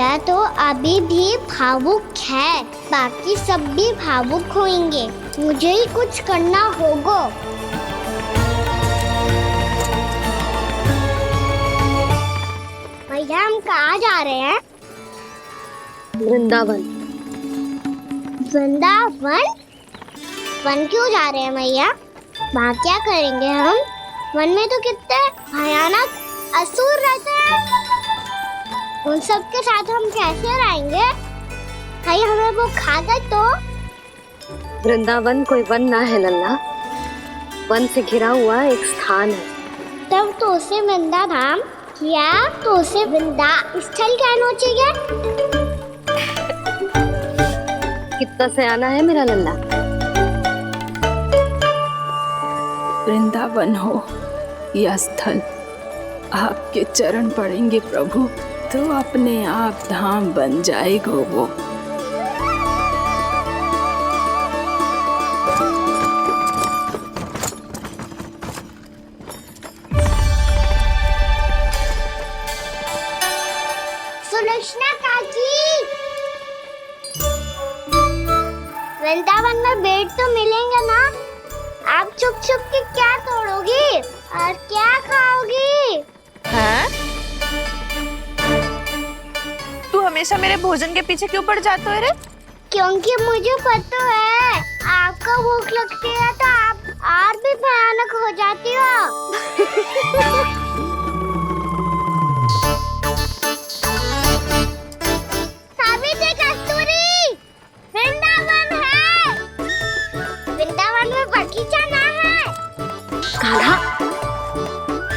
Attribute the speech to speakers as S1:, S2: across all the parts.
S1: मैया तो अभी भी भावुक है, बाकी सब भी भावुक होंगे। मुझे ही कुछ करना होगा। भैया हम कहाँ जा रहे हैं?
S2: वृंदावन।
S1: वृंदावन? वन क्यों जा रहे हैं मैया? वहाँ क्या करेंगे हम? वन में तो कितने भयानक असुर रहते हैं। उन सब के साथ हम कैसे रहेंगे? कहीं हमें वो खा गए तो?
S2: वृंदावन कोई वन ना है लल्ला, वन से घिरा हुआ एक स्थान है।
S1: तब तो उसे वृंदा धाम या तो उसे वृंदा स्थल कहना चाहिए।
S2: कितना सयाना है मेरा लल्ला।
S3: वृंदावन हो या स्थल, आपके चरण पड़ेंगे प्रभु तो अपने आप धाम बन जाएगा वो।
S1: सुलक्षणा काकी, वृंदावन में बेट तो मिलेंगे ना? आप छुप छुप के क्या तोड़ोगी और क्या खाओगी?
S4: हाँ? तू हमेशा मेरे भोजन के पीछे क्यों पड़ जाते हो रे?
S1: क्योंकि मुझे पता है आपको भूख लगती है तो आप और भी भयानक हो जाती हो। सावित्री, कस्तूरी, वृंदावन है। वृंदावन में बगीचा ना है।
S2: कान्हा,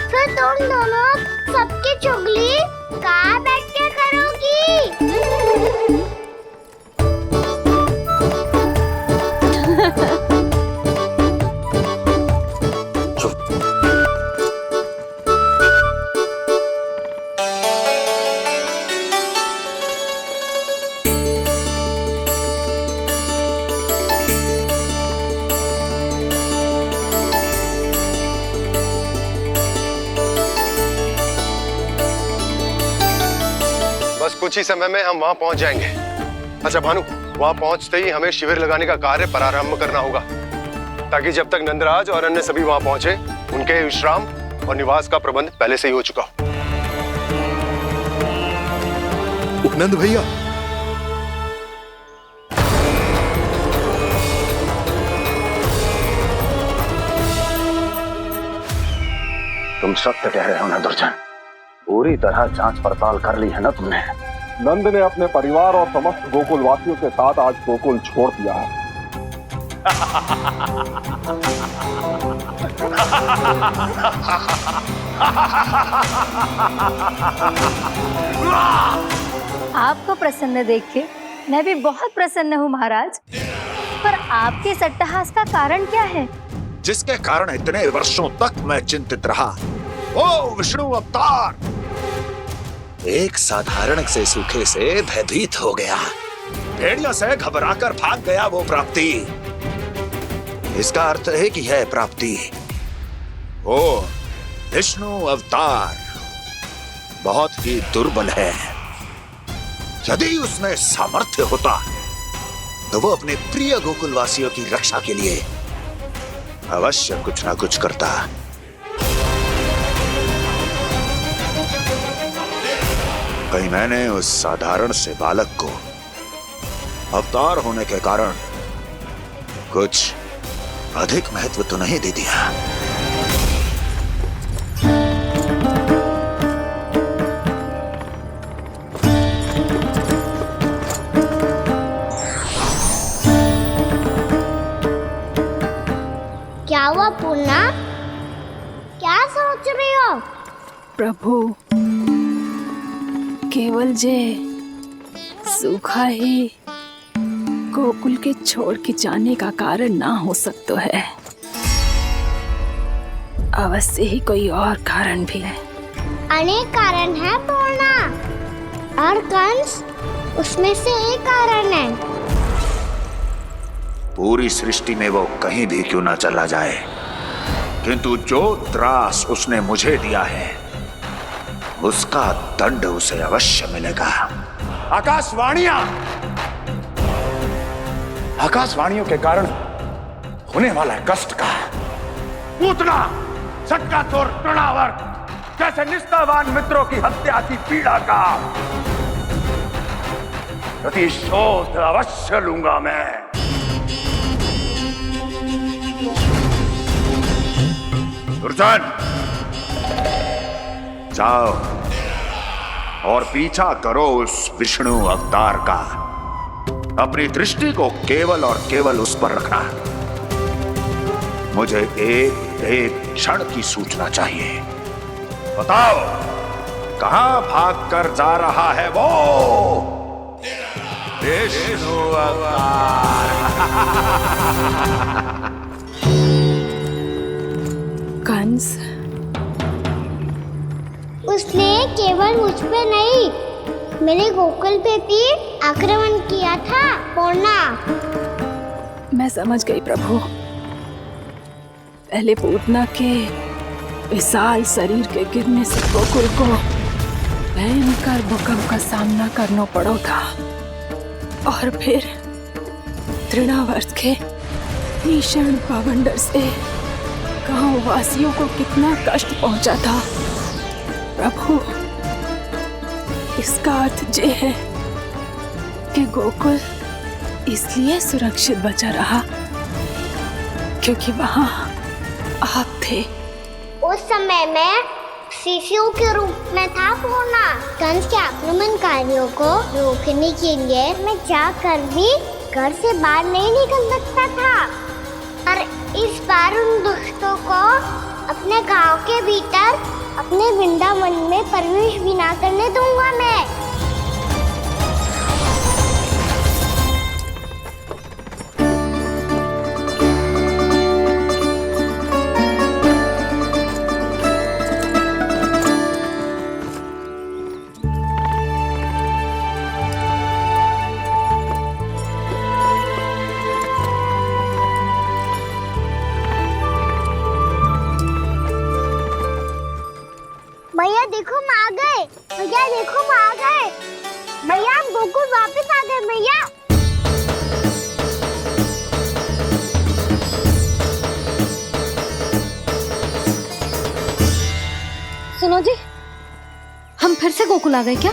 S1: फिर तुम दोनों सबकी चुगली कहाँ बैठ के करोगी?
S5: बस कुछ ही समय में हम वहां पहुंच जाएंगे। अच्छा भानु, वहां पहुंचते ही हमें शिविर लगाने का कार्य प्रारंभ करना होगा, ताकि जब तक नंदराज और अन्य सभी वहां पहुंचे उनके विश्राम और निवास का प्रबंध पहले से ही हो चुका हो।
S6: नंद भैया,
S7: तुम सत्य कह रहे हो ना दुर्जन? पूरी तरह जांच पड़ताल कर ली है ना तुमने?
S8: नंद ने अपने परिवार और समस्त गोकुल वासियों के साथ आज गोकुल छोड़ दिया है।
S9: आपको प्रसन्न देख के मैं भी बहुत प्रसन्न हूँ महाराज। पर आपके इस अट्टहास का कारण क्या है?
S7: जिसके कारण इतने वर्षों तक मैं चिंतित रहा। ओ विष्णु अवतार! एक साधारण से सूखे से भयभीत हो गया, भेड़ियों से घबराकर भाग गया वो प्राप्ति। इसका अर्थ है कि यह प्राप्ति ओ विष्णु अवतार बहुत ही दुर्बल है। यदि उसमें सामर्थ्य होता तो वो अपने प्रिय गोकुलवासियों की रक्षा के लिए अवश्य कुछ ना कुछ करता। कहीं मैंने उस साधारण से बालक को अवतार होने के कारण कुछ अधिक महत्व तो नहीं दे दिया?
S1: क्या हुआ पूर्णा? क्या सोच रही हो?
S3: प्रभु, केवल जे सूखा ही गोकुल के छोड़ के जाने का कारण ना हो सकता है, अवश्य ही कोई और कारण भी है।
S1: अनेक कारण है पूर्णा, और कंस उसमें से एक कारण है।
S7: पूरी सृष्टि में वो कहीं भी क्यों ना चला जाए, किंतु जो त्रास उसने मुझे दिया है उसका दंड उसे अवश्य मिलेगा। आकाशवाणियों के कारण होने वाला कष्ट का पूतना सटका चोर तृणावर्त जैसे निष्ठावान मित्रों की हत्या की पीड़ा का प्रतिशोध अवश्य लूंगा मैं। दुर्जन, जाओ और पीछा करो उस विष्णु अवतार का। अपनी दृष्टि को केवल और केवल उस पर रखना। मुझे एक क्षण की सूचना चाहिए। बताओ, कहां भागकर जा रहा है वो विष्णु अवतार?
S3: कंस,
S1: उसने केवल मुझ पे नहीं, मेरे गोकुल पे भी आक्रमण किया था पूर्णा।
S3: मैं समझ गई प्रभु। पहले पूतना के विशाल शरीर के गिरने से गोकुल को भयंकर भूकंप का सामना करना पड़ा था, और फिर तृणावर्त के भीषण पावंडर से गांव वासियों को कितना कष्ट पहुंचा था। प्रभु, इसका अर्थ ये है कि गोकुल इसलिए सुरक्षित बचा रहा क्योंकि वहां आप थे।
S1: उस समय मैं शिशु के रूप में था पूर्णा। कंस के आक्रमणकारियों को रोकने के लिए मैं जाकर भी घर से बाहर नहीं निकल सकता था, और इस बार उन दुष्टों को अपने गांव के भीतर, अपने वृंदावन में प्रवेश भी ना करने दूंगा मैं। भैया देखो हम आ गए, भैया देखो हम आ गए, भैया हम गोकुल वापस आ गए भैया।
S2: सुनो जी, हम फिर से गोकुल आ गए क्या?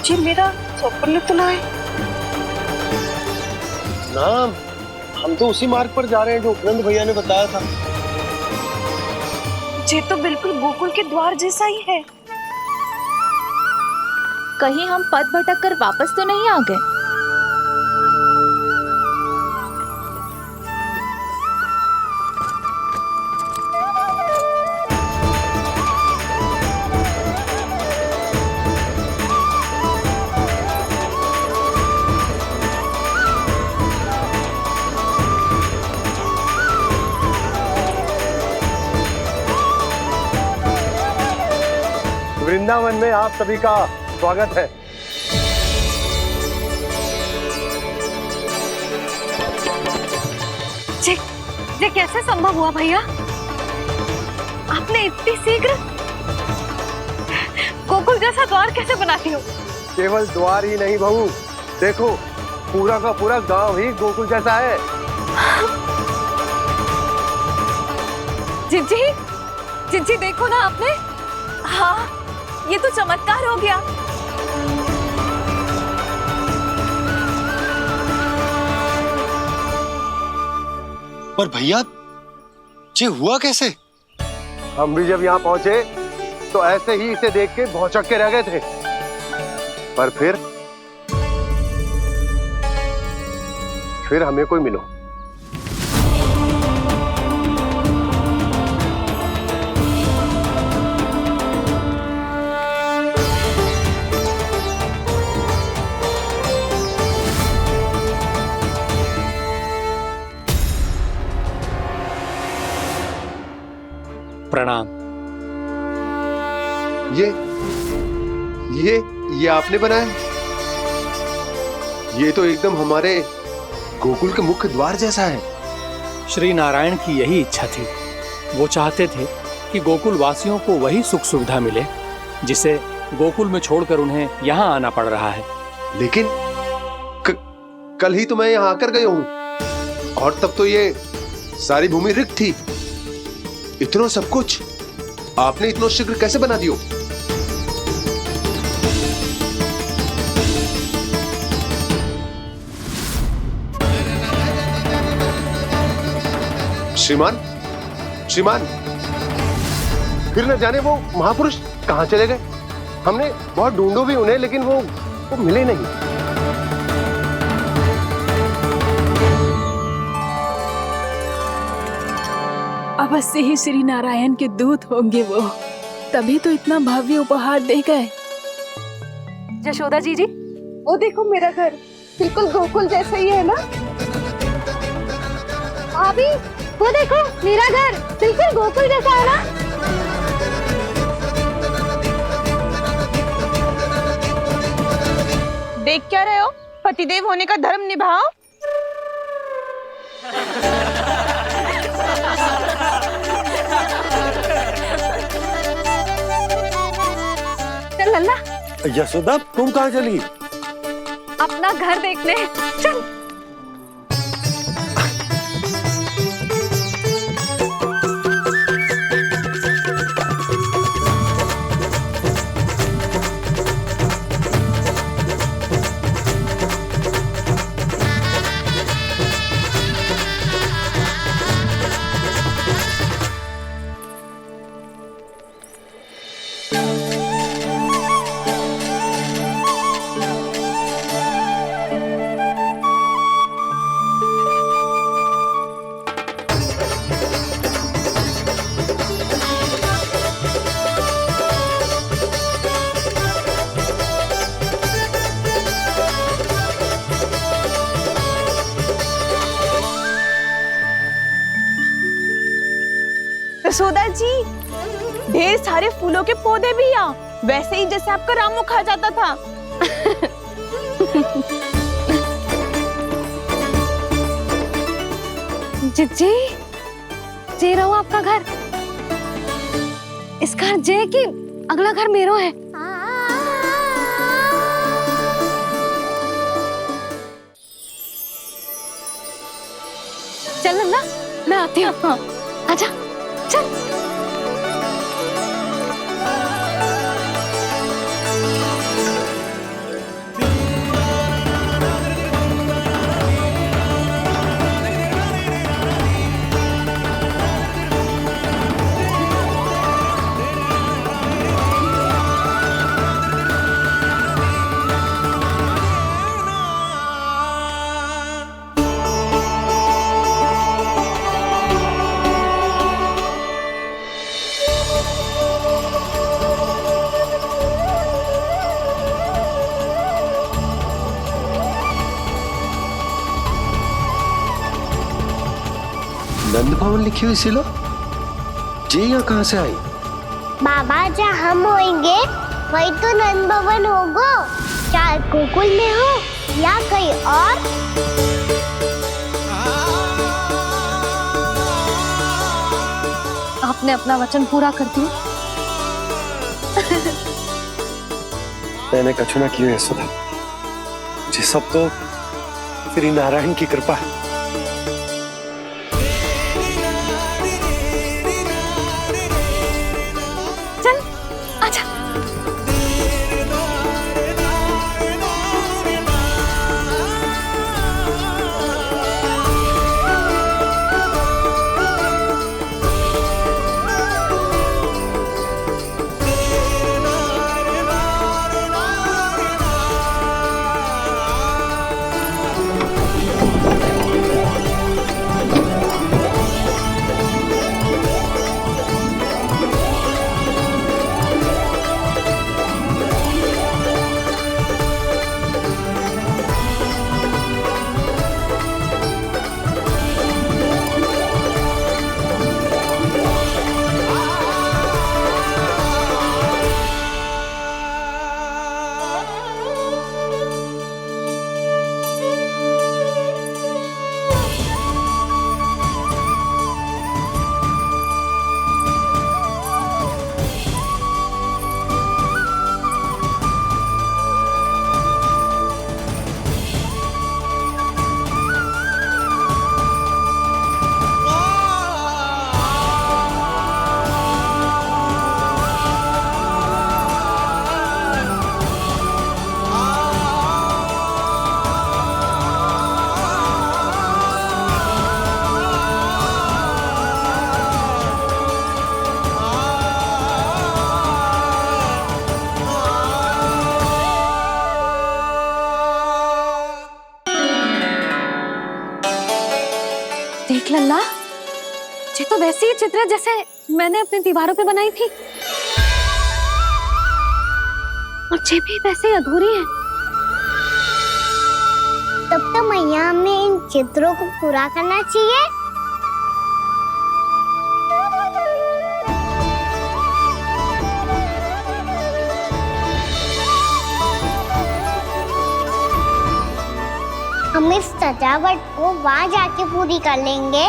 S4: जी मेरा स्वप्न तो ना है।
S5: नाम, हम तो उसी मार्ग पर जा रहे हैं जो उपनंद भैया ने बताया था।
S4: ये तो बिल्कुल गोकुल के द्वार जैसा ही है। कहीं हम पथ भटक कर वापस तो नहीं आ गए?
S5: वृंदावन में आप सभी का स्वागत है।
S4: ये कैसे संभव हुआ भैया? आपने इतनी शीघ्र गोकुल जैसा द्वार कैसे बनाती हो?
S5: केवल द्वार ही नहीं बहू, देखो पूरा का पूरा गांव ही गोकुल जैसा है।
S4: जिज्जी देखो ना आपने। हाँ, ये तो चमत्कार हो गया।
S5: पर भैया, ये हुआ कैसे? हम भी जब यहाँ पहुंचे तो ऐसे ही इसे देख के भौचक के रह गए थे, पर फिर हमें कोई मिलो।
S10: प्रणाम।
S5: ये आपने बनाया? ये तो एकदम हमारे गोकुल के मुख्य द्वार जैसा है।
S10: श्री नारायण की यही इच्छा थी। वो चाहते थे कि गोकुल वासियों को वही सुख सुविधा मिले जिसे गोकुल में छोड़कर उन्हें यहाँ आना पड़ रहा है।
S5: लेकिन कल ही तो मैं यहाँ आकर गया हूँ और तब तो ये सारी भूमि रिक्त थी। इतना सब कुछ आपने इतना शीघ्र कैसे बना दियो? श्रीमान, श्रीमान, फिर न जाने वो महापुरुष कहां चले गए। हमने बहुत ढूंढो भी उन्हें, लेकिन वो मिले नहीं।
S3: अवश्य ही श्री नारायण के दूत होंगे वो, तभी तो इतना भव्य उपहार दे गए।
S4: यशोदा जी, वो देखो मेरा घर बिल्कुल गोकुल जैसा ही है ना।
S1: भाभी, वो देखो मेरा घर बिल्कुल गोकुल जैसा है ना।
S4: देख क्या रहे हो? पतिदेव होने का धर्म निभाओ। चल लल्ला,
S5: यशोदा, तुम कहाँ चली?
S4: अपना घर देखने चल। यशोदा जी, ढेर सारे फूलों के पौधे भी यहाँ, वैसे ही जैसे आपका रामू खा जाता था।
S2: जिज्जी, जे रहो आपका घर। इस घर जे कि अगला घर मेरो है। चल नन्ना, मैं आती हूँ। आजा, चल।
S5: नंद भवन लिखी हुई सिलो, जी यहाँ कहाँ से आई?
S1: बाबा, जहाँ हम होंगे वही तो नंद भवन होगा। चाहे गोकुल में हो या कहीं और।
S2: आपने अपना वचन पूरा कर दिया।
S5: मैंने कछु ना किया यशोदा, जी सब तो श्री नारायण की कृपा है।
S2: देख लल्ला, ये तो वैसी ही चित्र है जैसे मैंने अपनी दीवारों पे बनाई थी, और ये भी वैसे ही अधूरी है।
S1: तब तो मैया हमें इन चित्रों को पूरा करना चाहिए। हम इस सजावट को वहाँ जाके पूरी कर लेंगे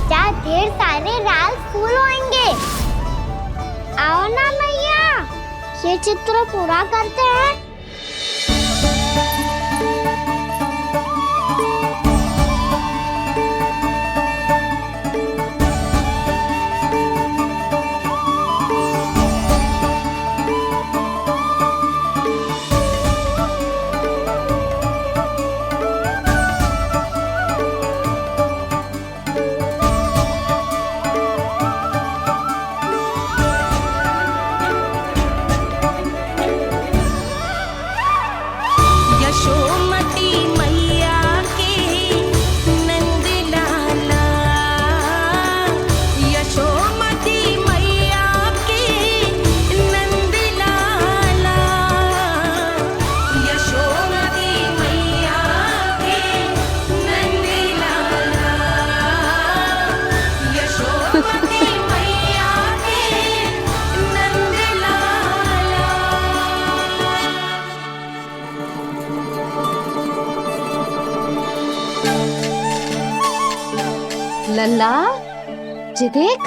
S1: जहाँ ढेर सारे लाल फूल होंगे। आओ ना मैया, ये चित्र पूरा करते हैं।
S2: लल्ला, ये देख,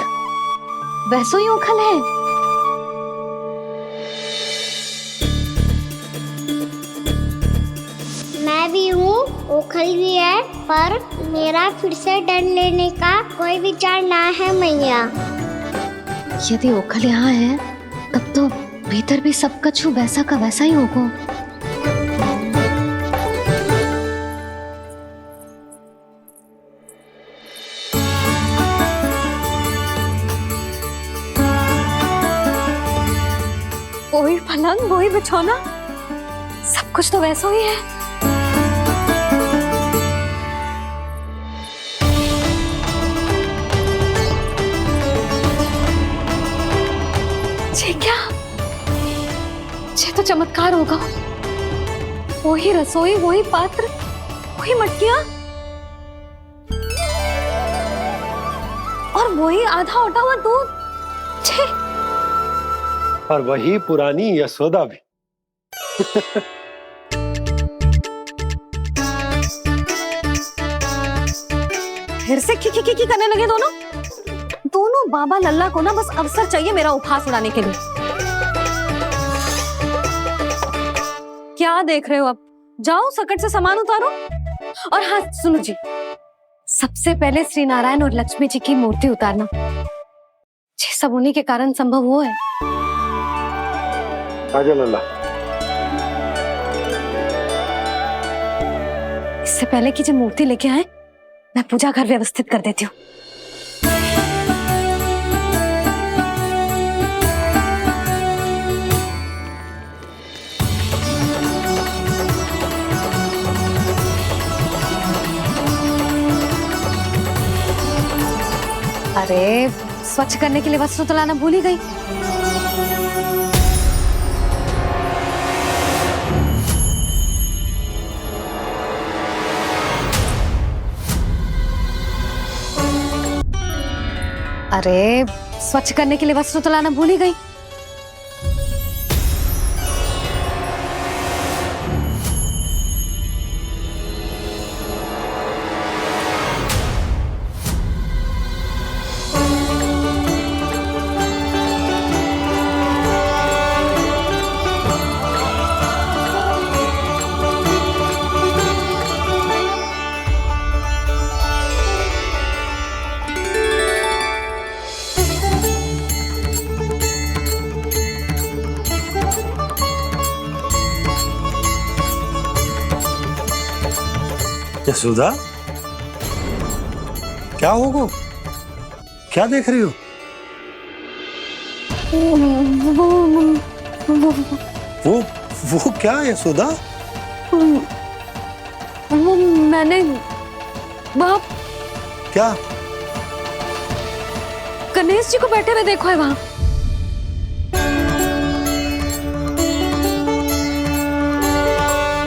S2: वैसो ही उखल है।
S1: मैं भी हूँ, ओखल भी है, पर मेरा फिर से डर लेने का कोई विचार ना है मैया।
S2: यदि ओखल यहाँ है, तब तो भीतर भी सब कछु वैसा का वैसा ही होगा। वही पलंग, वही बिछौना, सब कुछ तो वैसा ही है। ये क्या? ये तो चमत्कार होगा। वही रसोई, वही पात्र, वही मटकियां, और वही आधा उटा हुआ दूध। छे!
S10: और वही पुरानी यशोदा भी।
S2: फिर से खी करने लगे दोनों बाबा लल्ला को ना बस अवसर चाहिए मेरा उपहास उड़ाने के लिए। क्या देख रहे हो? अब जाओ, सकट से सामान उतारो। और हाँ सुनो जी, सबसे पहले श्री नारायण और लक्ष्मी जी की मूर्ति उतारना। ये सब उन्हीं के कारण संभव हुआ है।
S8: आजा लल्ला।
S2: इससे पहले कि जो मूर्ति लेके आए, मैं पूजा घर व्यवस्थित कर देती हूँ। अरे, स्वच्छ करने के लिए वस्त्र तो लाना भूल ही गई। अरे, स्वच्छ करने के लिए वस्त्र तो लाना भूल ही गई।
S11: यशोदा, क्या होगा? क्या देख रही हो? वो क्या यशोदा?
S2: वो मैंने बाप।
S11: क्या?
S2: गणेश जी को बैठे हुए देखो है वहां।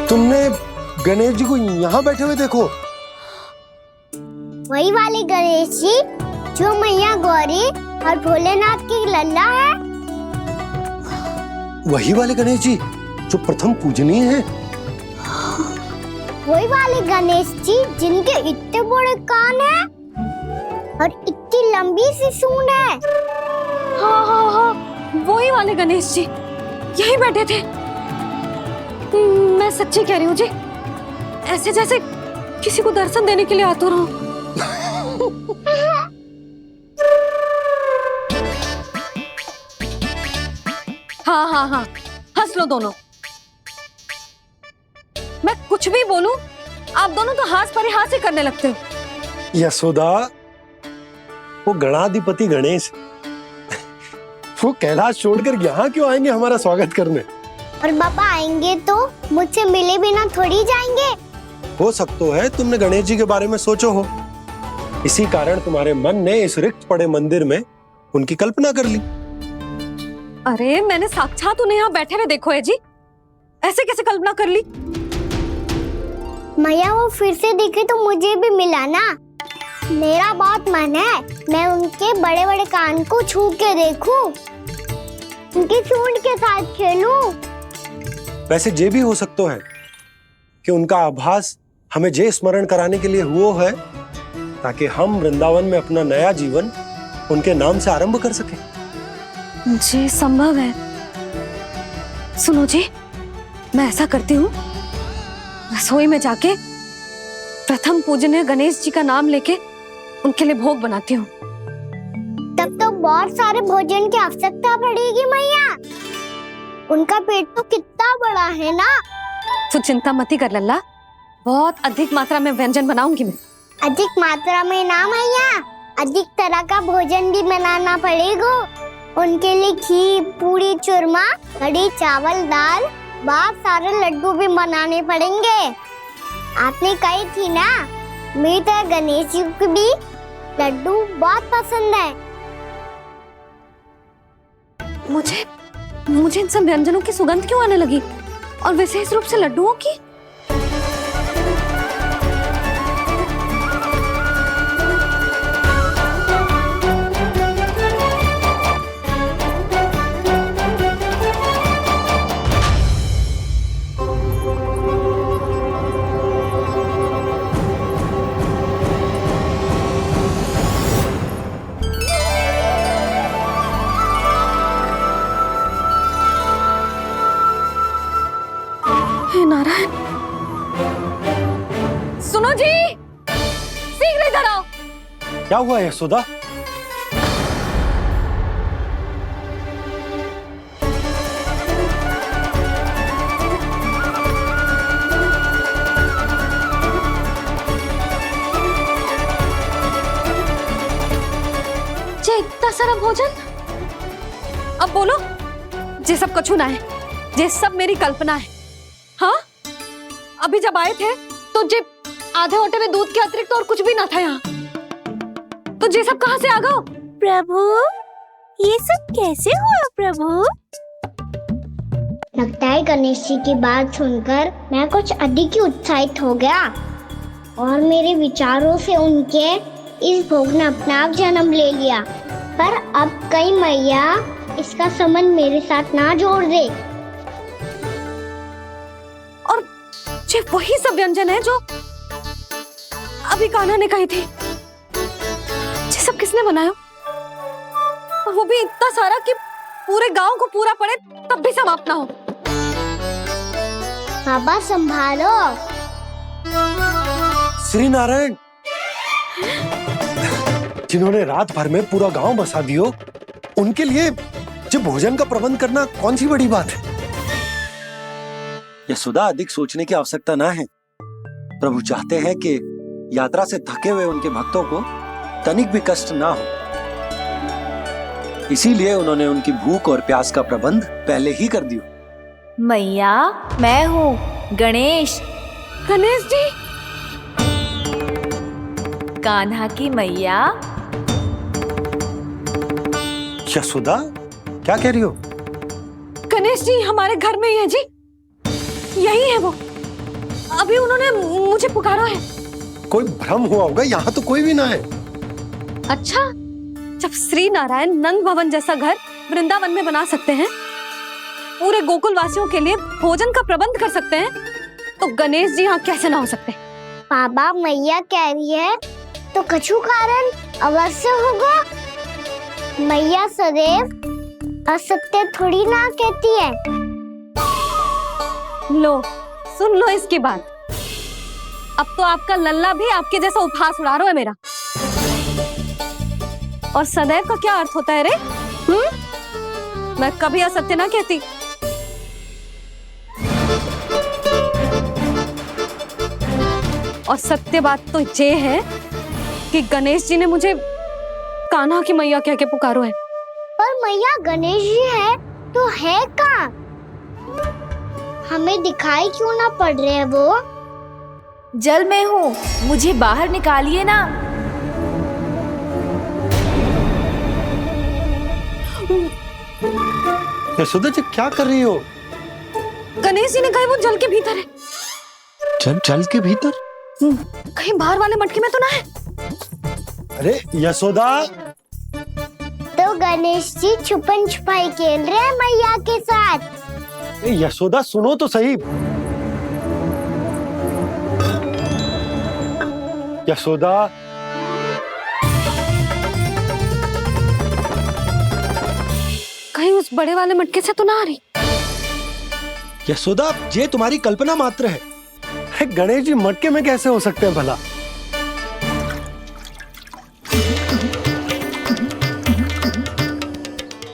S11: तुमने गणेश जी को यहाँ बैठे हुए देखो?
S1: वही वाले गणेश जी जो मैया गौरी और भोलेनाथ की लल्ला है।
S11: वही वाले गणेश जी जो प्रथम पूजनीय हैं?
S1: वही वाले गणेश जी जिनके इतने बड़े कान हैं और इतनी लंबी सी सूंड है।
S2: हाँ हाँ हाँ, वही वाले गणेश जी यही बैठे थे। मैं सच्ची कह रही हूँ जी, ऐसे जैसे किसी को दर्शन देने के लिए आतुर हूँ। हाँ हाँ हाँ, हंस लो दोनों। मैं कुछ भी बोलूं, आप दोनों तो हाथ पर हाथ ही करने लगते हो।
S11: यशोदा, वो गणाधिपति गणेश वो कैलाश छोड़कर यहाँ क्यों आएंगे हमारा स्वागत करने?
S1: और पापा आएंगे तो मुझसे मिले बिना थोड़ी जाएंगे।
S11: हो सकता है तुमने गणेश जी के बारे में सोचो हो, इसी कारण तुम्हारे मन ने इस रिक्त पड़े मंदिर में उनकी कल्पना कर ली।
S2: अरे मैंने साक्षात उन्हें यहाँ बैठे हुए देखो है जी, ऐसे कैसे कल्पना कर ली?
S1: मैया वो फिर से दिखे तो मुझे भी मिला ना। मेरा बहुत मन है मैं उनके बड़े बड़े कान को छू के देखूं, उनकी सूंड के साथ खेलूं।
S11: वैसे ये भी हो सकता है कि उनका आभास हमें जे स्मरण कराने के लिए हुआ है ताकि हम वृंदावन में अपना नया जीवन उनके नाम से आरंभ कर सके।
S2: जी संभव है। सुनो जी, मैं ऐसा करती हूँ, रसोई में जाके प्रथम पूजनीय गणेश जी का नाम लेके उनके लिए भोग बनाती हूँ।
S1: तब तो बहुत सारे भोजन की आवश्यकता पड़ेगी मैया, उनका पेट तो कितना बड़ा है ना।
S2: तू चिंता मत कर लल्ला, बहुत अधिक मात्रा में व्यंजन बनाऊंगी मैं।
S1: अधिक मात्रा में ना मैया, अधिक तरह का भोजन भी बनाना पड़ेगा। उनके लिए खीर, पूरी, चूरमा, कढ़ी, चावल, दाल, बहुत सारे लड्डू भी बनाने पड़ेंगे। आपने कही थी ना, मेरी तरह गणेश जी को भी लड्डू बहुत पसंद है।
S2: मुझे इन सब व्यंजनों की सुगंध क्यों आने लगी, और विशेष रूप से लड्डुओं की? हे नारायण, सुनो जी, शीघ्र इधर आओ।
S11: क्या हुआ यशोदा?
S2: जे इतना सारा भोजन, अब बोलो, जे सब कछु ना है, जे सब मेरी कल्पना है। हाँ, अभी जब आए थे तो जे आधे ओटे में दूध के अतिरिक्त और कुछ भी ना था यहाँ, तो जे सब कहाँ से आ गए?
S4: प्रभु, ये सब कैसे हुआ प्रभु?
S1: लगता है गणेश जी की बात सुनकर मैं कुछ अधिक ही उत्साहित हो गया और मेरे विचारों से उनके इस भोग ने अपना आप जन्म ले लिया। पर अब कहीं मैया इसका संबंध मेरे साथ ना जोड़ दे।
S2: और ये वही सब व्यंजन है जो अभी कान्हा ने कही थी। ये सब किसने बनाया? और वो भी इतना सारा कि पूरे गांव को पूरा पड़े तब भी समाप्त ना हो।
S1: बाबा संभालो।
S11: श्री नारायण, जिन्होंने रात भर में पूरा गांव बसा दियो, उनके लिए जो भोजन का प्रबंध करना कौन सी बड़ी बात है? यशोदा, अधिक सोचने की आवश्यकता ना है। प्रभु चाहते हैं कि यात्रा से थके हुए उनके भक्तों को तनिक भी कष्ट ना हो, इसीलिए उन्होंने उनकी भूख और प्यास का प्रबंध पहले ही कर दिया।
S9: मैया, मैं हूँ गणेश।
S2: गणेश जी,
S9: कान्हा की मैया।
S11: यशोदा, क्या कह रही हो?
S2: गणेश जी हमारे घर में ही है जी, यही है वो। अभी उन्होंने मुझे पुकारा है।
S11: कोई भ्रम हुआ होगा, यहाँ तो कोई भी ना है।
S2: अच्छा, जब श्री नारायण नंद भवन जैसा घर वृंदावन में बना सकते हैं, पूरे गोकुल वासियों के लिए भोजन का प्रबंध कर सकते हैं, तो गणेश जी यहाँ कैसे ना हो सकते?
S1: बाबा मैया कह रही है तो कछु कारण अवश्य होगा। मैया सदैव असत्य थोड़ी ना कहती है।
S2: लो सुन लो इसकी बात। अब तो आपका लल्ला भी आपके जैसा उपहास उड़ा रहा है मेरा। और सदैव का क्या अर्थ होता है रे? मैं कभी असत्य ना कहती। और सत्य बात तो ये है कि गणेश जी ने मुझे कान्हा की मैया कह के पुकारो है।
S1: पर मैया गणेश जी है तो है कहाँ? हमें दिखाई क्यों ना पड़ रहे हैं वो?
S4: जल में हूँ, मुझे बाहर निकालिए ना।
S11: यशोदा जी क्या कर रही हो?
S2: गणेश जी ने कहा वो जल के भीतर है।
S11: जल के भीतर?
S2: कहीं बाहर वाले मटके में तो ना है?
S11: अरे यशोदा,
S1: तो गणेश जी छुपन छुपाई खेल रहे हैं मैया के साथ।
S11: यशोदा सुनो तो सही। यशोदा,
S2: कहीं उस बड़े वाले मटके से तो ना आ रही?
S11: यशोदा, ये तुम्हारी कल्पना मात्र है। गणेश जी मटके में कैसे हो सकते हैं भला?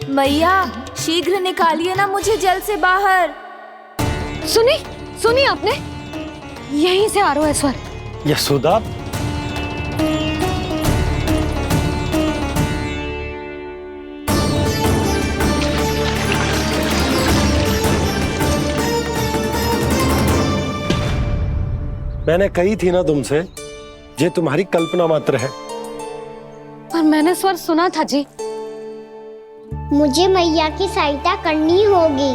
S4: मैया शीघ्र निकालिए ना मुझे जल से बाहर।
S2: सुनी आपने? यहीं से आ रहा है स्वर।
S11: यशोदा, मैंने कही थी ना तुमसे, ये तुम्हारी कल्पना मात्र है।
S2: पर मैंने स्वर सुना था जी।
S1: मुझे मैया की सहायता करनी होगी।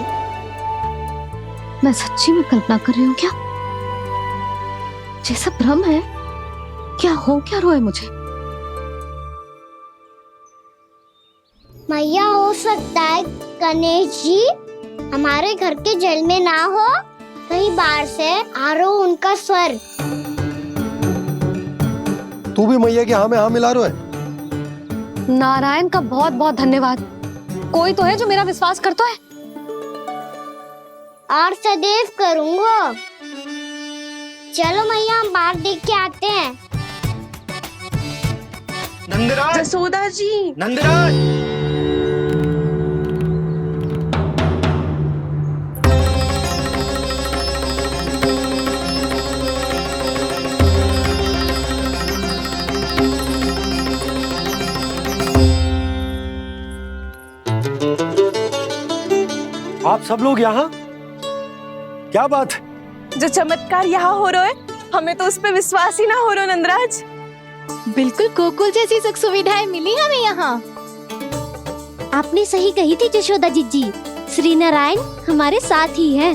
S2: मैं सच्ची में कल्पना कर रही हूँ क्या? ये सब भ्रम है क्या? हो क्या रहा है मुझे?
S1: मैया हो सकता है गणेश जी हमारे घर के जल में ना हो, कहीं बाहर से आ रहा हो उनका स्वर।
S11: तू भी मैया के हाँ में हाँ मिला रहा है।
S2: नारायण का बहुत बहुत धन्यवाद। कोई तो है जो मेरा विश्वास करता है।
S1: और सदैव करूंगा। चलो मैया हम बाहर देख के आते हैं।
S4: नंदराज, जसोदा जी,
S7: नंदराज,
S11: आप सब लोग यहाँ? क्या बात है?
S4: जो चमत्कार यहाँ हो रहा है, हमें तो उस पे विश्वास ही ना हो रहा नंदराज।
S9: बिल्कुल गोकुल जैसी सुख सुविधाएं मिली हमें यहाँ।
S1: आपने सही कही थी यशोदा जी, श्री नारायण हमारे साथ ही हैं।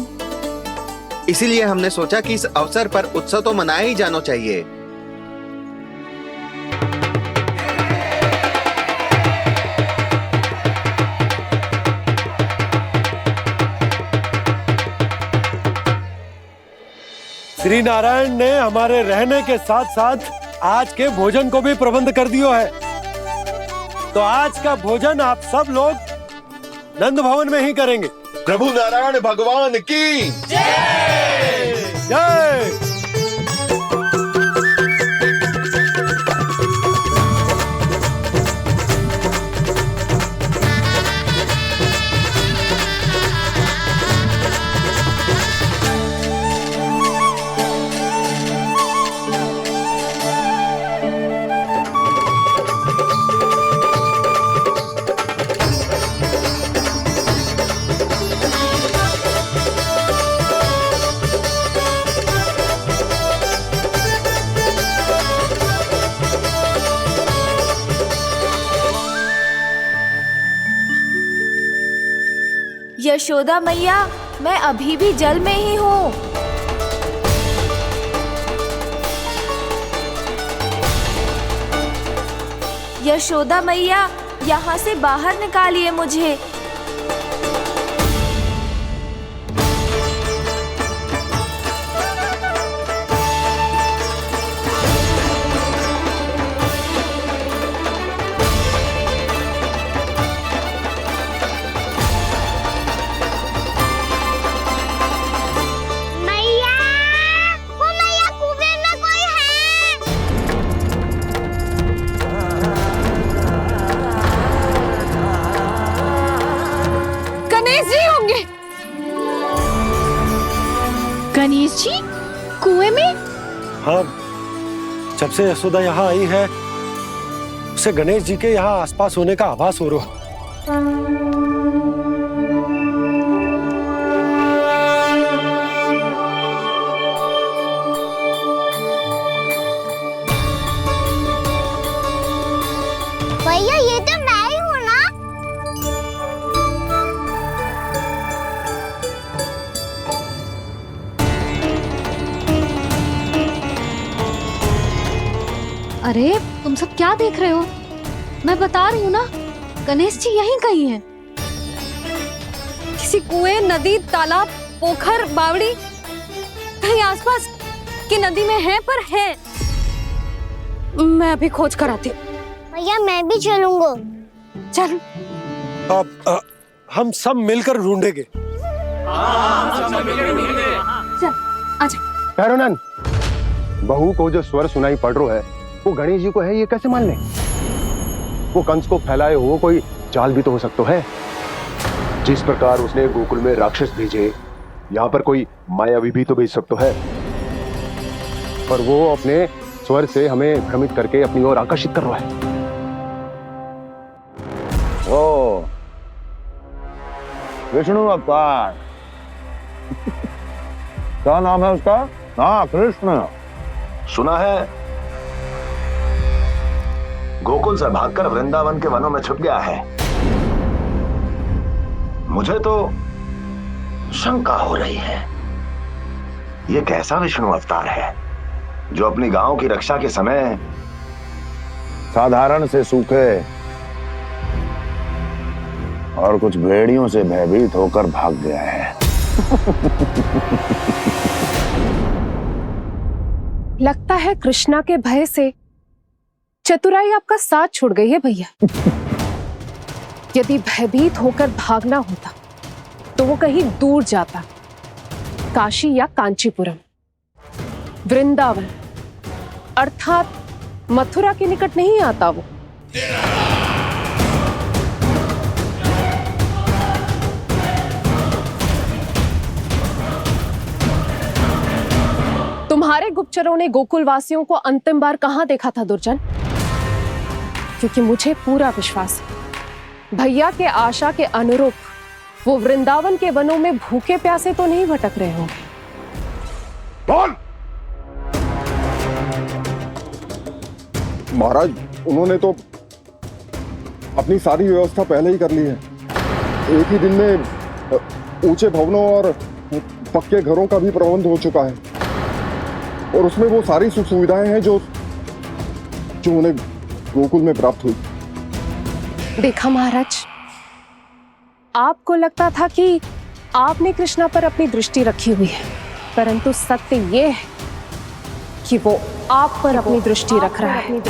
S12: इसीलिए हमने सोचा कि इस अवसर पर उत्सव तो मनाया ही जाना चाहिए।
S11: श्री नारायण ने हमारे रहने के साथ साथ आज के भोजन को भी प्रबंध कर दियो है। तो आज का भोजन आप सब लोग नंद भवन में ही करेंगे।
S7: प्रभु नारायण भगवान की
S11: जय जय।
S4: यशोदा मैया, मैं अभी भी जल में ही हूँ। यशोदा मैया, यहाँ से बाहर निकालिए मुझे।
S2: गणेश जी कुएं में?
S11: हाँ, जब से यशोदा यहाँ आई है उसे गणेश जी के यहाँ आसपास होने का आभास हो रहा।
S1: भैया ये तो मैं ही हूँ ना?
S2: अरे तुम सब क्या देख रहे हो? मैं बता रही हूँ ना, गणेश जी यहीं कहीं हैं। किसी कुएं, नदी, तालाब, पोखर, बावड़ी, कहीं आसपास की नदी में है, पर है। मैं अभी खोज कर आती हूँ।
S1: भैया मैं भी चलूंगा।
S2: चल।
S11: अब हम सब मिलकर ढूंढेंगे।
S2: चल आजा।
S5: भैरवनंद, बहू को जो स्वर सुनाई पड़ रहा है वो गणेश जी को है, ये कैसे मान ले? वो कंस को फैलाए हुए कोई चाल भी तो हो सकता है। जिस प्रकार उसने गोकुल में राक्षस भेजे, यहाँ पर कोई मायावी भी तो भेज सकता है। पर वो अपने स्वर से हमें भ्रमित करके अपनी ओर आकर्षित कर रहा है।
S7: ओ विष्णु अवतार। क्या नाम है उसका? हाँ, कृष्ण। सुना है गोकुल से भागकर वृंदावन के वनों में छुप गया है। मुझे तो शंका हो रही है, ये कैसा विष्णु अवतार है जो अपनी गांव की रक्षा के समय साधारण से सूखे और कुछ भेड़ियों से भयभीत होकर भाग गया है।
S3: लगता है कृष्णा के भय से चतुराई आपका साथ छोड़ गई है भैया। यदि भयभीत होकर भागना होता तो वो कहीं दूर जाता, काशी या कांचीपुरम, वृंदावन अर्थात मथुरा के निकट नहीं आता वो। तुम्हारे गुप्तचरों ने गोकुल वासियों को अंतिम बार कहां देखा था दुर्जन? क्योंकि मुझे पूरा विश्वास है भैया के आशा के अनुरूप वो वृंदावन के वनों में भूखे प्यासे तो नहीं भटक रहे होंगे।
S8: बोल! महाराज, उन्होंने तो अपनी सारी व्यवस्था पहले ही कर ली है। एक ही दिन में ऊंचे भवनों और पक्के घरों का भी प्रबंध हो चुका है और उसमें वो सारी सुख सुविधाएं हैं जो उन्हें गोकुल में प्राप्त हुई।
S3: देखा महाराज, आपको लगता था कि आपने कृष्णा पर अपनी दृष्टि रखी हुई है, परंतु सत्य ये है कि वो आप पर अपनी दृष्टि रख रहा है।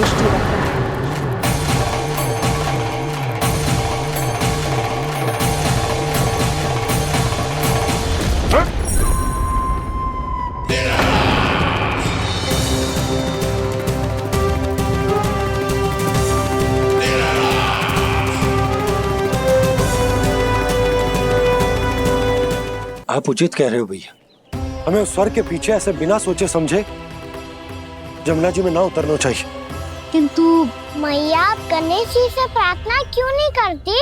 S11: आप उचित कह रहे हो भैया, हमें उस स्वर के पीछे ऐसे बिना सोचे समझे जमुना जी में ना उतरना चाहिए।
S1: किंतु मैया, आप गणेश जी से प्रार्थना क्यों नहीं करती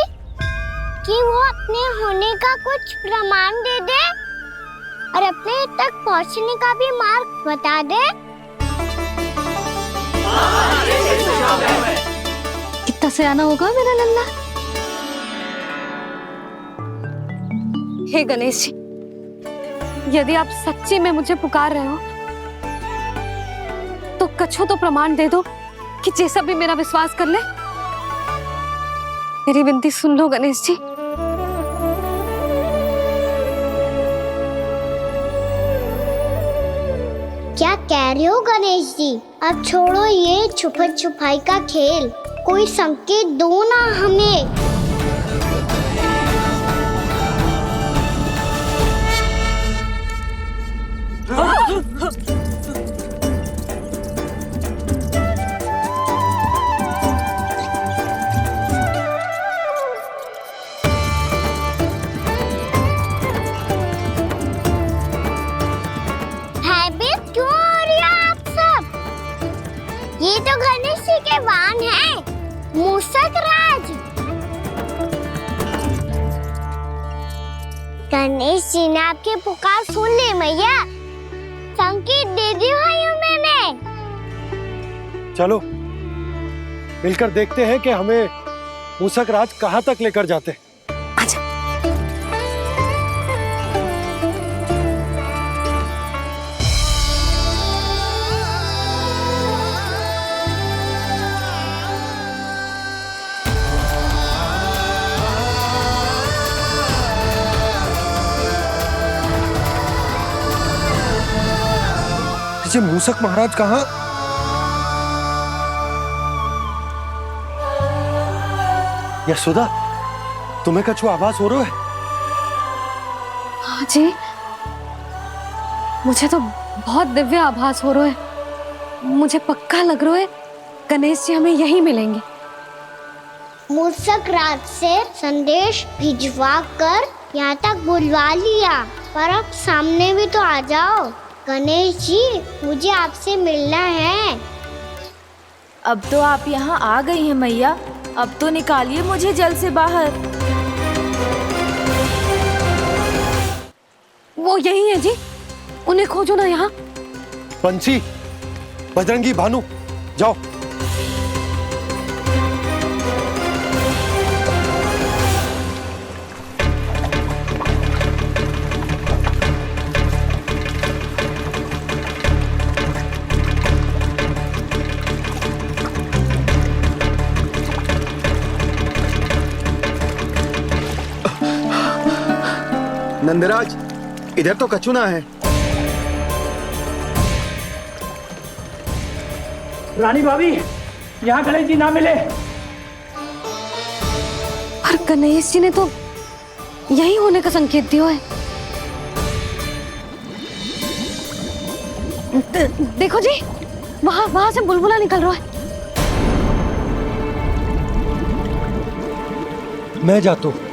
S1: कि वो अपने होने का कुछ प्रमाण दे दे और अपने तक पहुंचने का भी मार्ग बता दे?
S2: कितना सयाना होगा मेरा लल्ला। हे गणेश जी, यदि आप सच्ची में मुझे पुकार रहे हो तो कछु तो प्रमाण दे दो कि जैसा भी मेरा विश्वास कर ले। मेरी विनती सुन लो गणेश जी।
S1: क्या कह रहे हो गणेश जी? अब छोड़ो ये छुपन छुपाई का खेल, कोई संकेत दो ना हमें। भयभीत क्यों हो रही हो आप सब? ये तो गणेश जी के वाहन हैं, मूषक राज। गणेश जी ने आपकी पुकार सुन ली मैया, संकेत दे दी भाइयों मैंने।
S11: चलो मिलकर देखते हैं कि हमें मूषक राज कहाँ तक लेकर जाते हैं। ये मूषक महाराज कहाँ? यशोदा, तुम्हें कछु आभास हो रहा है?
S2: हाँ जी, मुझे तो बहुत दिव्य आभास हो रहा है। मुझे पक्का लग रहा है गणेश जी हमें यहीं मिलेंगे।
S1: मूषक राज से संदेश भिजवा कर यहाँ तक बुलवा लिया, पर अब सामने भी तो आ जाओ। गणेश जी, मुझे आपसे मिलना है।
S4: अब तो आप यहाँ आ गई हैं मैया, अब तो निकालिए मुझे जल से बाहर।
S2: वो यही है जी, उन्हें खोजो ना यहाँ।
S11: बंसी, बजरंगी, भानु, जाओ।
S12: नंदराज, इधर तो कछु ना है।
S10: रानी भाभी, यहाँ गणेश जी ना मिले।
S2: पर गणेश जी ने तो यही होने का संकेत दिया है। देखो जी, वहां से बुलबुला निकल रहा है।
S11: मैं जाता हूँ।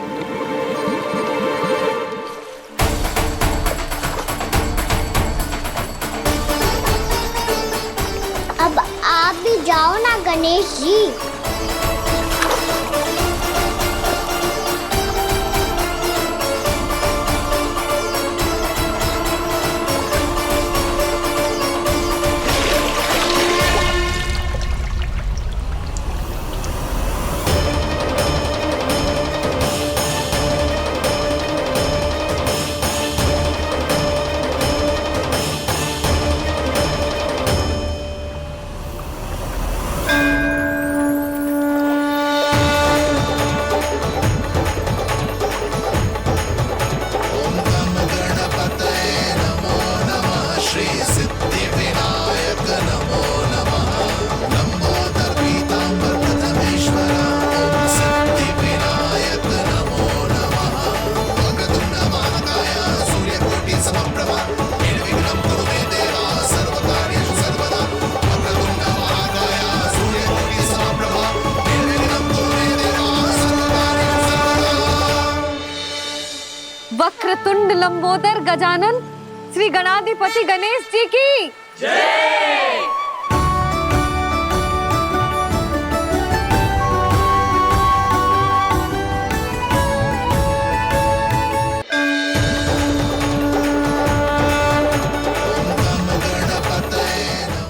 S1: अब आप भी जाओ ना गणेश जी।
S2: वक्रतुंड लंबोदर गजानन श्री गणाधिपति गणेश जी की जय।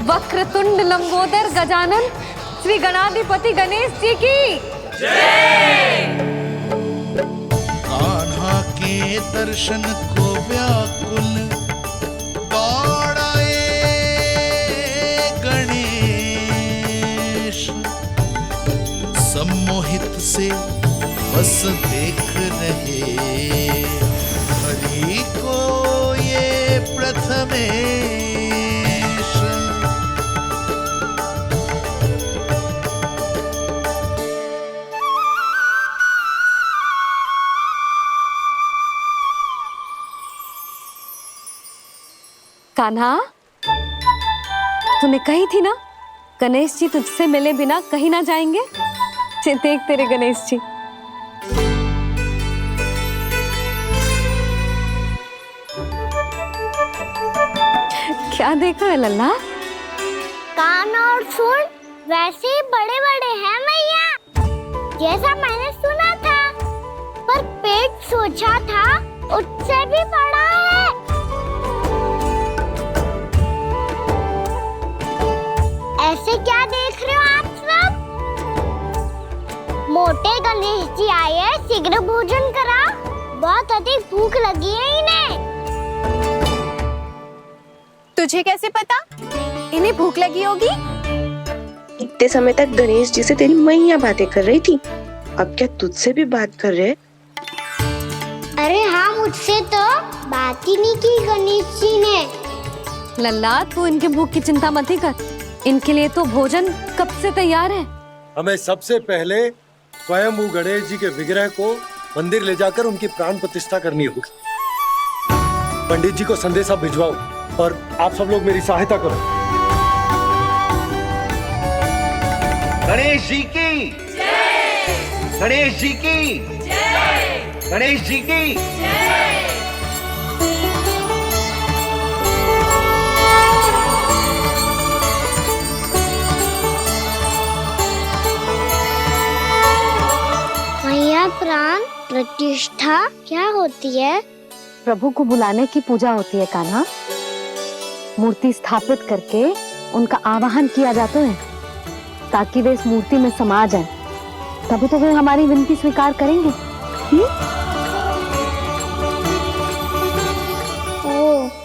S2: वक्रतुंड लंबोदर गजानन श्री गणाधिपति गणेश जी की जय।
S13: कान्हा के दर्शन को व्याकुल दौड़ाए गणेश। सम्मोहित से बस देख रहे हरि को ये प्रथमेश।
S2: कान्हा, तूने कही थी ना गणेश जी तुझसे मिले बिना कहीं ना जाएंगे। देख तेरे गणेश जी। क्या देखा है लल्ला?
S1: कान और सुन वैसे ही बड़े बड़े हैं मैया, जैसा मैंने सुना था, पर पेट सोचा था उससे भी बड़ा है। ऐसे क्या देख रहे हो आप सब? मोटे गणेश जी आए, शीघ्र भोजन करा, बहुत अधिक भूख लगी है इन्हें।
S4: तुझे कैसे पता इन्हें भूख लगी होगी?
S14: इतने समय तक गणेश जी से तेरी मैया बातें कर रही थी, अब क्या तुझसे भी बात कर रहे?
S1: अरे हाँ, मुझसे तो बात ही नहीं की गणेश जी ने।
S2: लल्ला, तू इनके भूख की चिंता मत ही कर, इनके लिए तो भोजन कब से तैयार है।
S11: हमें सबसे पहले स्वयं गणेश जी के विग्रह को मंदिर ले जाकर उनकी प्राण प्रतिष्ठा करनी होगी। पंडित जी को संदेशा भिजवाओ और आप सब लोग मेरी सहायता करो।
S12: गणेश जी की जय! गणेश जी की जय! गणेश जी की जय!
S1: मैया, प्राण प्रतिष्ठा क्या होती है?
S2: प्रभु को बुलाने की पूजा होती है कान्हा। मूर्ति स्थापित करके उनका आवाहन किया जाता है ताकि वे इस मूर्ति में समा जाएं। तभी तो वे हमारी विनती स्वीकार करेंगे।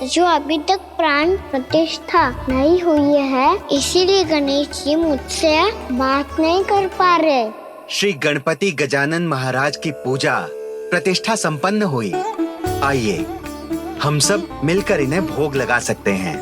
S1: जो अभी तक प्राण प्रतिष्ठा नहीं हुई है, इसीलिए गणेश जी मुझसे बात नहीं कर पा रहे।
S12: श्री गणपति गजानन महाराज की पूजा प्रतिष्ठा संपन्न हुई। आइए हम सब मिलकर इन्हें भोग लगा सकते हैं।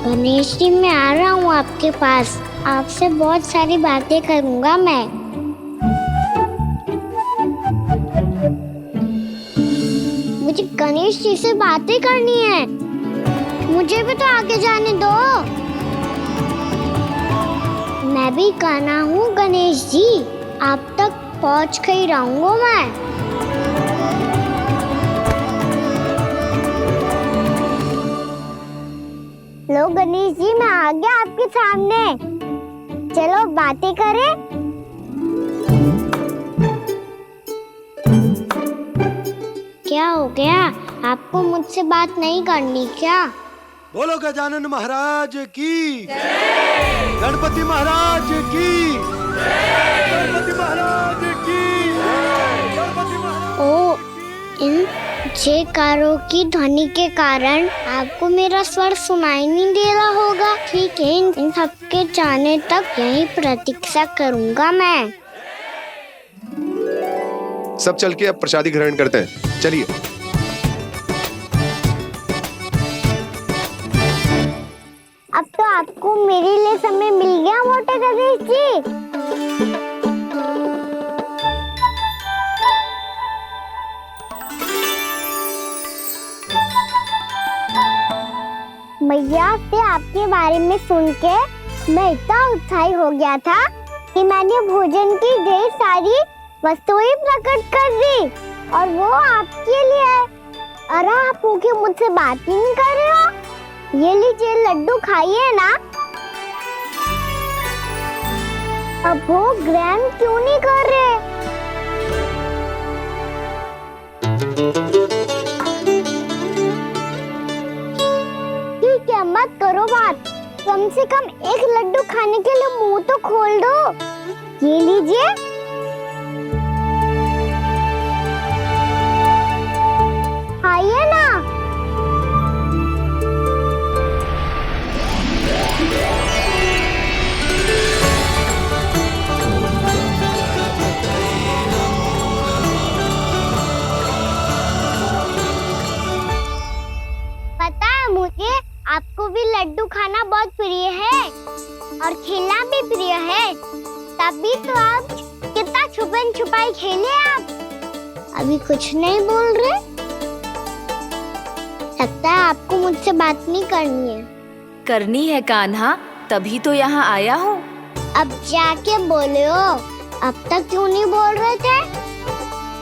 S1: गणेश जी, मैं आ रहा हूँ आपके पास, आपसे बहुत सारी बातें करूँगा मैं। मुझे गणेश जी से बातें करनी है, मुझे भी तो आगे जाने दो। मैं भी कान्हा हूँ गणेश जी, आप तक पहुँच कर ही रहूँगा मैं। लो गणेश जी, मैं आ गया आपके सामने, चलो बातें करें। क्या हो गया, आपको मुझसे बात नहीं करनी क्या?
S11: बोलो गजानन महाराज की जय! गणपति महाराज की जय! गणपति महाराज की जय! गणपति महाराज।
S1: ओ, इन जयकारों की ध्वनि के कारण आपको मेरा स्वर सुनाई नहीं दे रहा होगा। ठीक है, इन सबके जाने तक यही प्रतीक्षा करूंगा मैं।
S5: सब चल के अब प्रसादी ग्रहण करते हैं, चलिए।
S1: अब तो आपको मेरे लिए समय मिल गया मोटे गणेश जी। मैया से आपके बारे में सुन के मैं इतना उत्साही हो गया था कि मैंने भोजन की ढेर सारी वस्तुएं प्रकट कर दी, और वो आपके लिए। अरे आप भूखे मुझसे बात ही नहीं कर रहे हो। ये लीजिए लड्डू, खाइए ना। अब वो ग्रहण क्यों नहीं कर रहे? कम से कम एक लड्डू खाने के लिए मुंह तो खोल दो। ये लीजिए। खाइए ना। पता है मुझे आपको भी लड्डू खाना बहुत प्रिय है और खेलना भी प्रिय है, तभी तो आप कितना छुपन छुपाई खेले। आप अभी कुछ नहीं बोल रहे। लगता है आपको मुझसे बात नहीं करनी है।
S15: करनी है कान्हा, तभी तो यहाँ आया हूँ।
S1: अब जाके बोले हो। अब तक क्यों नहीं बोल रहे थे?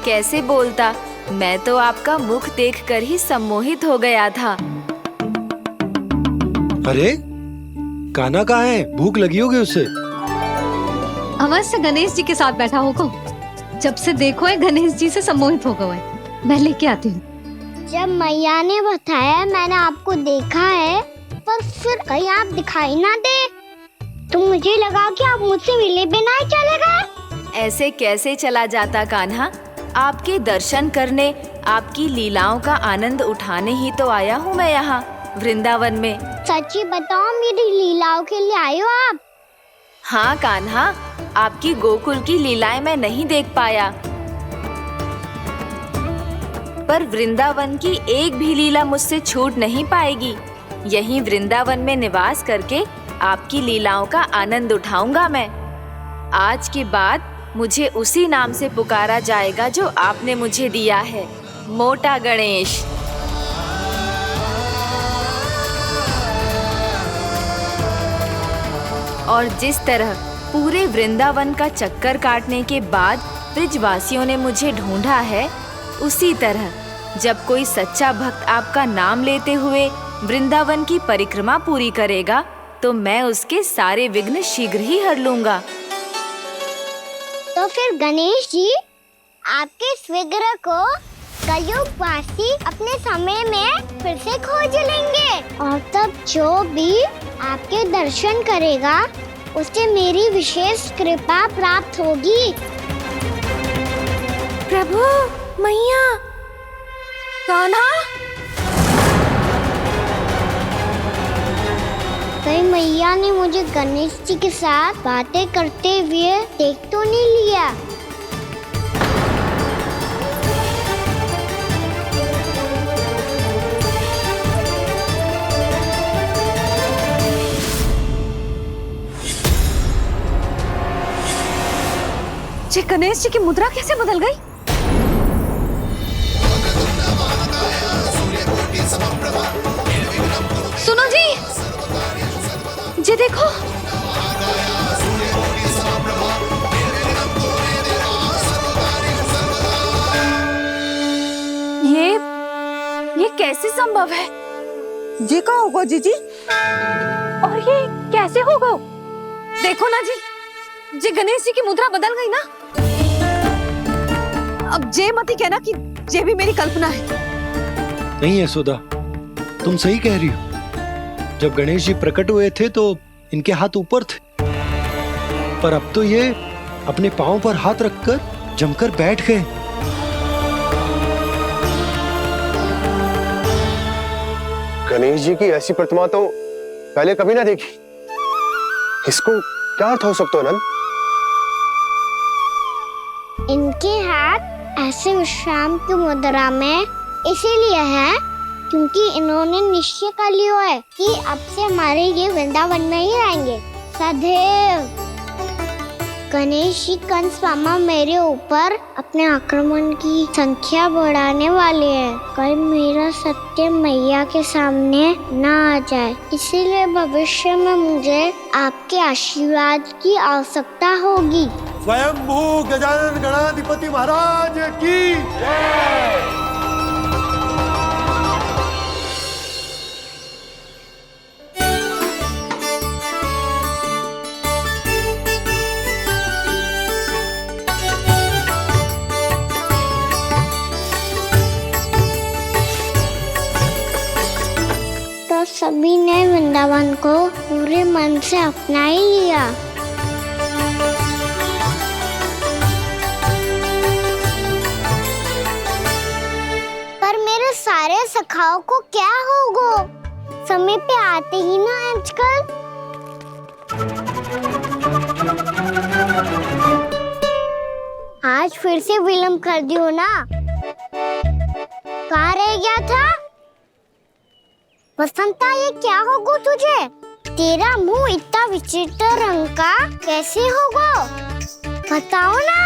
S15: कैसे बोलता, मैं तो आपका मुख देखकर ही सम्मोहित हो गया था।
S11: अरे कान्हा कहाँ है? भूख लगी होगी उससे।
S2: अवश्य गणेश जी के साथ बैठा होगा। जब से देखो है गणेश जी से सम्मोहित हो गए। मैं लेके आती हूँ।
S1: जब मैया ने बताया मैंने आपको देखा है, पर फिर कहीं आप दिखाई ना दे तो मुझे लगा कि आप मुझसे मिले बिना ही चले गए।
S15: ऐसे कैसे चला जाता कान्हा, आपके दर्शन करने, आपकी लीलाओं का आनंद उठाने ही तो आया हूँ मैं यहाँ वृंदावन में।
S1: सच्ची बताओ, मेरी लीलाओं के लिए आए हो आप?
S15: हाँ कान्हा, आपकी गोकुल की लीलाएं मैं नहीं देख पाया, पर वृंदावन की एक भी लीला मुझसे छूट नहीं पाएगी। यहीं वृंदावन में निवास करके आपकी लीलाओं का आनंद उठाऊंगा मैं। आज के बाद मुझे उसी नाम से पुकारा जाएगा जो आपने मुझे दिया है, मोटा गणेश। और जिस तरह पूरे वृंदावन का चक्कर काटने के बाद ब्रिजवासियों ने मुझे ढूंढा है, उसी तरह जब कोई सच्चा भक्त आपका नाम लेते हुए वृंदावन की परिक्रमा पूरी करेगा, तो मैं उसके सारे विघ्न शीघ्र ही हर लूंगा।
S1: तो फिर गणेश जी, आपके इस विग्रह को कलयुगवासी अपने समय में फिर से खोज लेंगे, और तब जो भी आपके दर्शन करेगा उसे मेरी विशेष कृपा प्राप्त होगी।
S15: प्रभु, मैया, कान्हा।
S1: कहीं मैया ने मुझे गणेश जी के साथ बातें करते हुए देख तो नहीं लिया?
S2: जी गणेश जी की मुद्रा कैसे बदल गई? सुनो जी, जी देखो।
S15: ये कैसे संभव है?
S4: जी का होगा जीजी?
S2: और ये कैसे होगा? देखो ना जी, जी गणेश जी की मुद्रा बदल गई ना। अब जे मत ही कहना कि ये भी मेरी कल्पना है।
S11: नहीं यशोदा, तुम सही कह रही हो। जब गणेश जी प्रकट हुए थे तो इनके हाथ ऊपर थे, पर अब तो ये अपने पांव पर हाथ रखकर जमकर बैठ गए।
S5: गणेश जी की ऐसी प्रतिमा तो पहले कभी ना देखी। इसको क्या अर्थ हो सकता है नंद?
S1: इनके हाथ ऐसे विश्राम की मुद्रा में इसीलिए है क्योंकि इन्होंने निश्चय कर लिया है कि अब से हमारे ये वृंदावन में ही रहेंगे सदैव। गणेश जी कंस मामा मेरे ऊपर अपने आक्रमण की संख्या बढ़ाने वाले हैं, कल मेरा सत्य मैया के सामने ना आ जाए। इसीलिए भविष्य में मुझे आपके आशीर्वाद की आवश्यकता होगी।
S11: स्वयंभू गजानन गणाधिपति महाराज की जय।
S1: तो सभी ने वृंदावन को पूरे मन से अपना ही लिया। पर मेरे सारे सखाओं को क्या होगा? समय पे आते ही ना आजकल। आज फिर से विलम्ब कर दियो ना। कहाँ रह गया था? वसंता, ये क्या होगा तुझे? तेरा मुंह इतना विचित्र रंग का कैसे होगा? बताओ ना।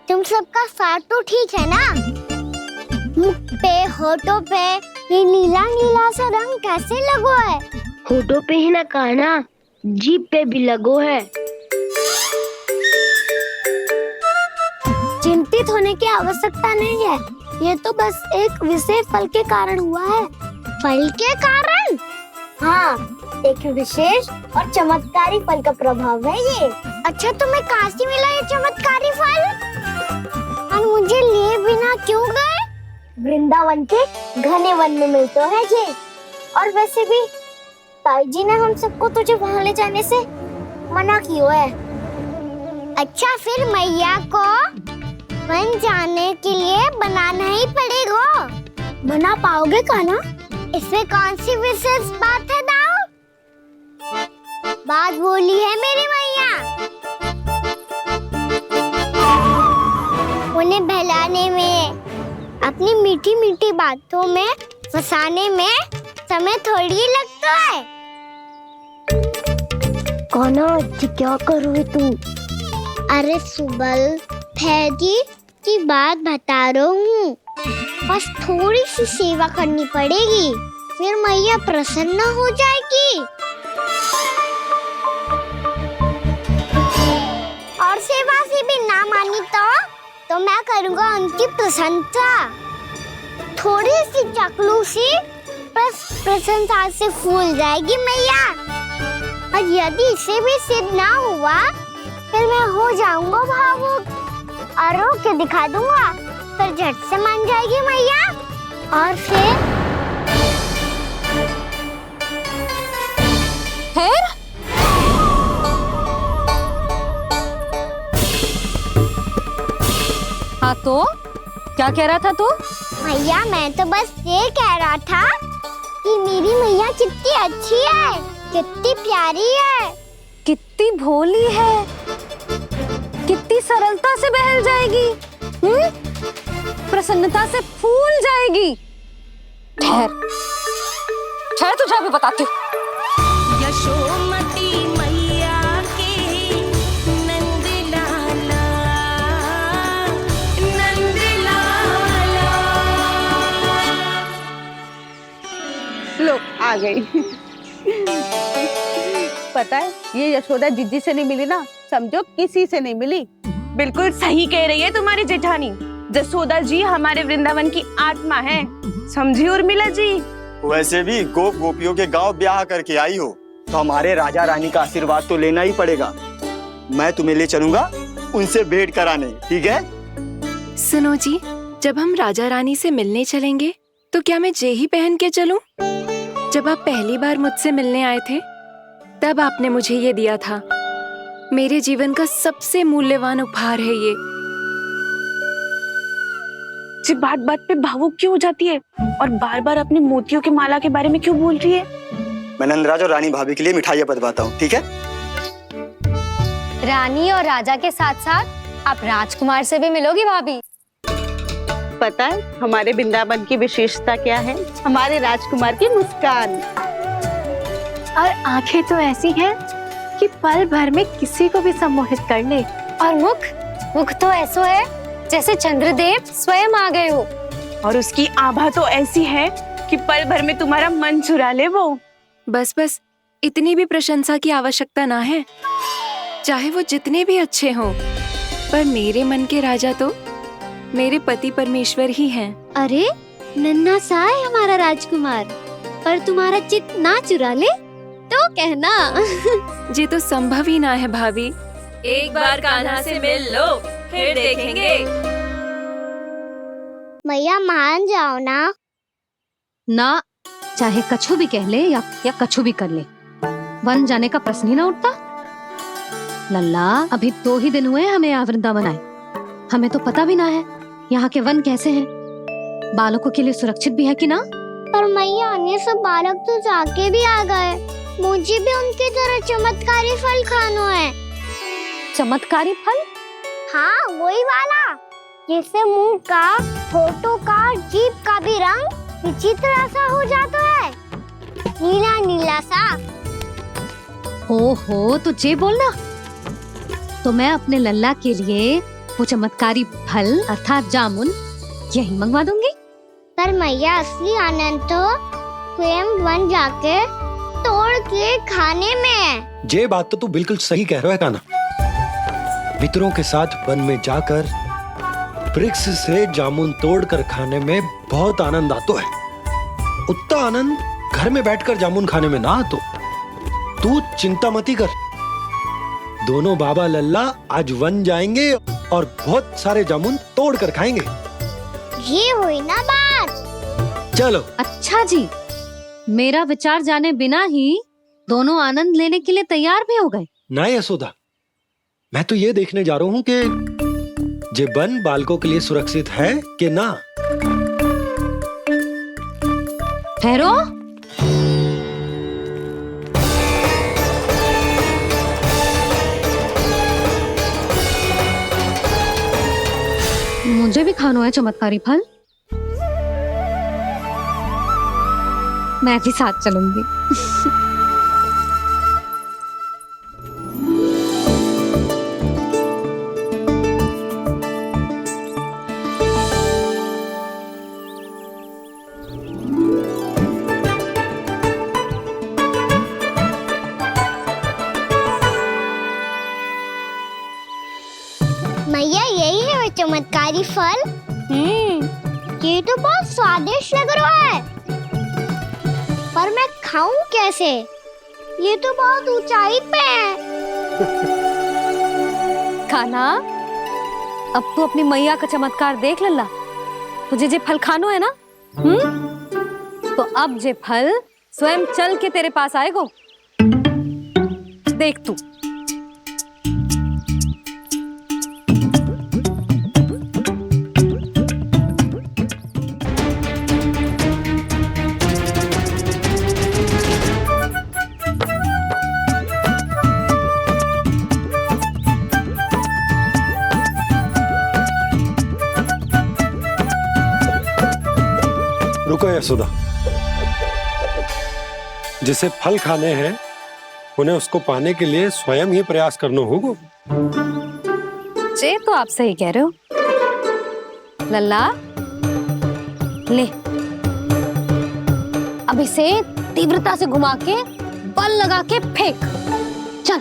S1: तुम सबका साथ तो ठीक है ना? मुख पे, होठों पे ये नीला नीला सा रंग कैसे लगो है?
S16: होठों पे ही ना कहना, जीभ पे भी लगो है।
S1: चिंतित होने की आवश्यकता नहीं है। ये तो बस एक विशेष फल के कारण हुआ है। फल के कारण? हाँ, एक विशेष और चमत्कारी फल का प्रभाव है ये। अच्छा, तुम्हें कहाँ से मिला ये चमत्कारी फल? और मुझे लिए बिना क्यों गए? वृंदावन के घने वन में मिलते हैं ये। और वैसे भी ताई जी ने हम सबको तुझे वहाँ ले जाने से मना किया है। अच्छा, फिर मैया को वन जाने के लिए बनाना ही पड़ेगा। बना पाओगे का ना? इसमें कौन सी विशेष बात है दाऊ? बात बोली है मेरी मैया। उन्हें बहलाने में, अपनी मीठी मीठी बातों में फंसाने में समय थोड़ी लगता है।
S16: कौना क्या करोगे तुम?
S1: अरे सुबल, फैदी की बात बता रहा हूँ। बस थोड़ी सी सेवा करनी पड़ेगी, फिर मैया प्रसन्न हो जाएगी। और सेवा से भी ना मानी तो मैं करूँगा उनकी प्रशंसा। थोड़ी सी चाकलूसी बस प्रशंसा से फूल जाएगी मैया। और यदि इसे भी सिद्ध ना हुआ, फिर मैं हो जाऊंगा भावुक और रो के दिखा दूंगा। फिर झट से मान जाएगी मैया। और फिर
S2: हाँ, तो क्या कह रहा था तू?
S1: मैया, मैं तो बस ये कह रहा था कि मेरी मैया कितनी अच्छी है, कितनी प्यारी है,
S2: कितनी भोली है, कितनी सरलता से बहल जाएगी, प्रसन्नता से फूल जाएगी। ठहर ठहर, तुझे अभी बताती हूँ।
S17: यशोमती मैया के नंद लाला, नंद लाला।
S4: लो, आ गई। पता है, ये यशोदा जिज्जी से नहीं मिली ना, समझो किसी से नहीं मिली।
S14: बिल्कुल सही कह रही है तुम्हारी जेठानी। जसोदा जी हमारे वृंदावन की आत्मा है, समझी उर्मिला जी।
S18: वैसे भी गोप गोपियों के गांव ब्याह करके आई हो, तो हमारे राजा रानी का आशीर्वाद तो लेना ही पड़ेगा। मैं तुम्हें ले चलूंगा उनसे भेंट कराने, ठीक है?
S19: सुनो जी, जब हम राजा रानी से मिलने चलेंगे तो क्या मैं जे ही पहन के चलूं? जब आप पहली बार मुझसे मिलने आए थे, तब आपने मुझे ये दिया था। मेरे जीवन का सबसे मूल्यवान उपहार है ये।
S14: जी, बात बात पे भावुक क्यों हो जाती है और बार बार अपनी मोतियों की माला के बारे में क्यों बोल रही है?
S18: मैं नंदराज और रानी भाभी के लिए मिठाइयाँ बंटवाता हूँ, ठीक है?
S9: रानी और राजा के साथ साथ आप राजकुमार से भी मिलोगी भाभी।
S4: पता है हमारे वृंदावन की विशेषता क्या है? हमारे राजकुमार की मुस्कान।
S9: और आंखें तो ऐसी हैं कि पल भर में किसी को भी सम्मोहित कर ले। और मुख तो ऐसा है जैसे चंद्रदेव स्वयं आ गए हो।
S14: और उसकी आभा तो ऐसी है कि पल भर में तुम्हारा मन चुरा ले वो।
S19: बस बस, इतनी भी प्रशंसा की आवश्यकता ना है। चाहे वो जितने भी अच्छे हों, पर मेरे मन के राजा तो मेरे पति परमेश्वर ही हैं।
S9: अरे नन्हा सा है हमारा राजकुमार,
S2: पर तुम्हारा चित ना चुरा ले तो कहना।
S19: ये तो संभव ही ना है भाभी।
S15: एक बार कान्हा से मिल लो, फिर देखेंगे।
S1: मैया मान जाओ ना।
S2: ना, चाहे कछु भी कह ले या कछु भी कर ले, वन जाने का प्रश्न ही ना उठता। लल्ला, अभी 2 ही दिन हुए हमें यहाँ वृंदावन आए। हमें तो पता भी ना है यहाँ के वन कैसे हैं, बालकों के लिए सुरक्षित भी है कि ना।
S1: पर मैया ये सब बालक तो जाके भी आ गए, मुझे भी उनकी तरह चमत्कारी फल खाना है।
S2: चमत्कारी फल?
S1: हाँ, वही वाला जिससे मुंह का, होठों का, जीभ का भी रंग विचित्र सा हो जाता है, नीला नीला सा।
S2: हो तो जे बोलना, तो मैं अपने लल्ला के लिए वो चमत्कारी फल अर्थात जामुन यही मंगवा दूंगी।
S1: पर मैया असली आनंद तो स्वयं वन जाके तोड़ के खाने में है।
S11: ये बात तो तू बिल्कुल सही कह रहा है कान्हा। मित्रों के साथ वन में जाकर वृक्ष से जामुन तोड़कर खाने में बहुत आनंद आता है। उतना आनंद घर में बैठकर जामुन खाने में ना आतो। तू चिंता मती कर, दोनों बाबा लल्ला आज वन जाएंगे और बहुत सारे जामुन तोड़कर खाएंगे।
S1: ये हुई ना बात।
S11: चलो।
S2: अच्छा जी, मेरा विचार जाने बिना ही दोनों आनंद लेने के लिए तैयार भी हो गए।
S11: ना यशोदा, मैं तो ये देखने जा रहा हूँ कि ये वन बालकों के लिए सुरक्षित है कि ना।
S2: ठहरो, मुझे भी खाना है चमत्कारी फल। मैं भी साथ चलूंगी।
S1: मैया यही है वो चमत्कारी फल। ये तो बहुत स्वादिष्ट लग रहा है, पर मैं खाऊं कैसे? ये तो बहुत ऊंचाई पे है।
S2: खाना, अब तू अपनी मैया का चमत्कार देख लल्ला। तुझे जे फल खानो है ना, तो अब जे फल स्वयं चल के तेरे पास आएगो। देख तू।
S11: रुको यशोदा, जिसे फल खाने हैं उन्हें उसको पाने के लिए स्वयं ही प्रयास करना होगा।
S2: जे तो आप सही कह रहे हो लल्ला। ले, अब इसे तीव्रता से घुमा के बल लगा के फेंक। चल।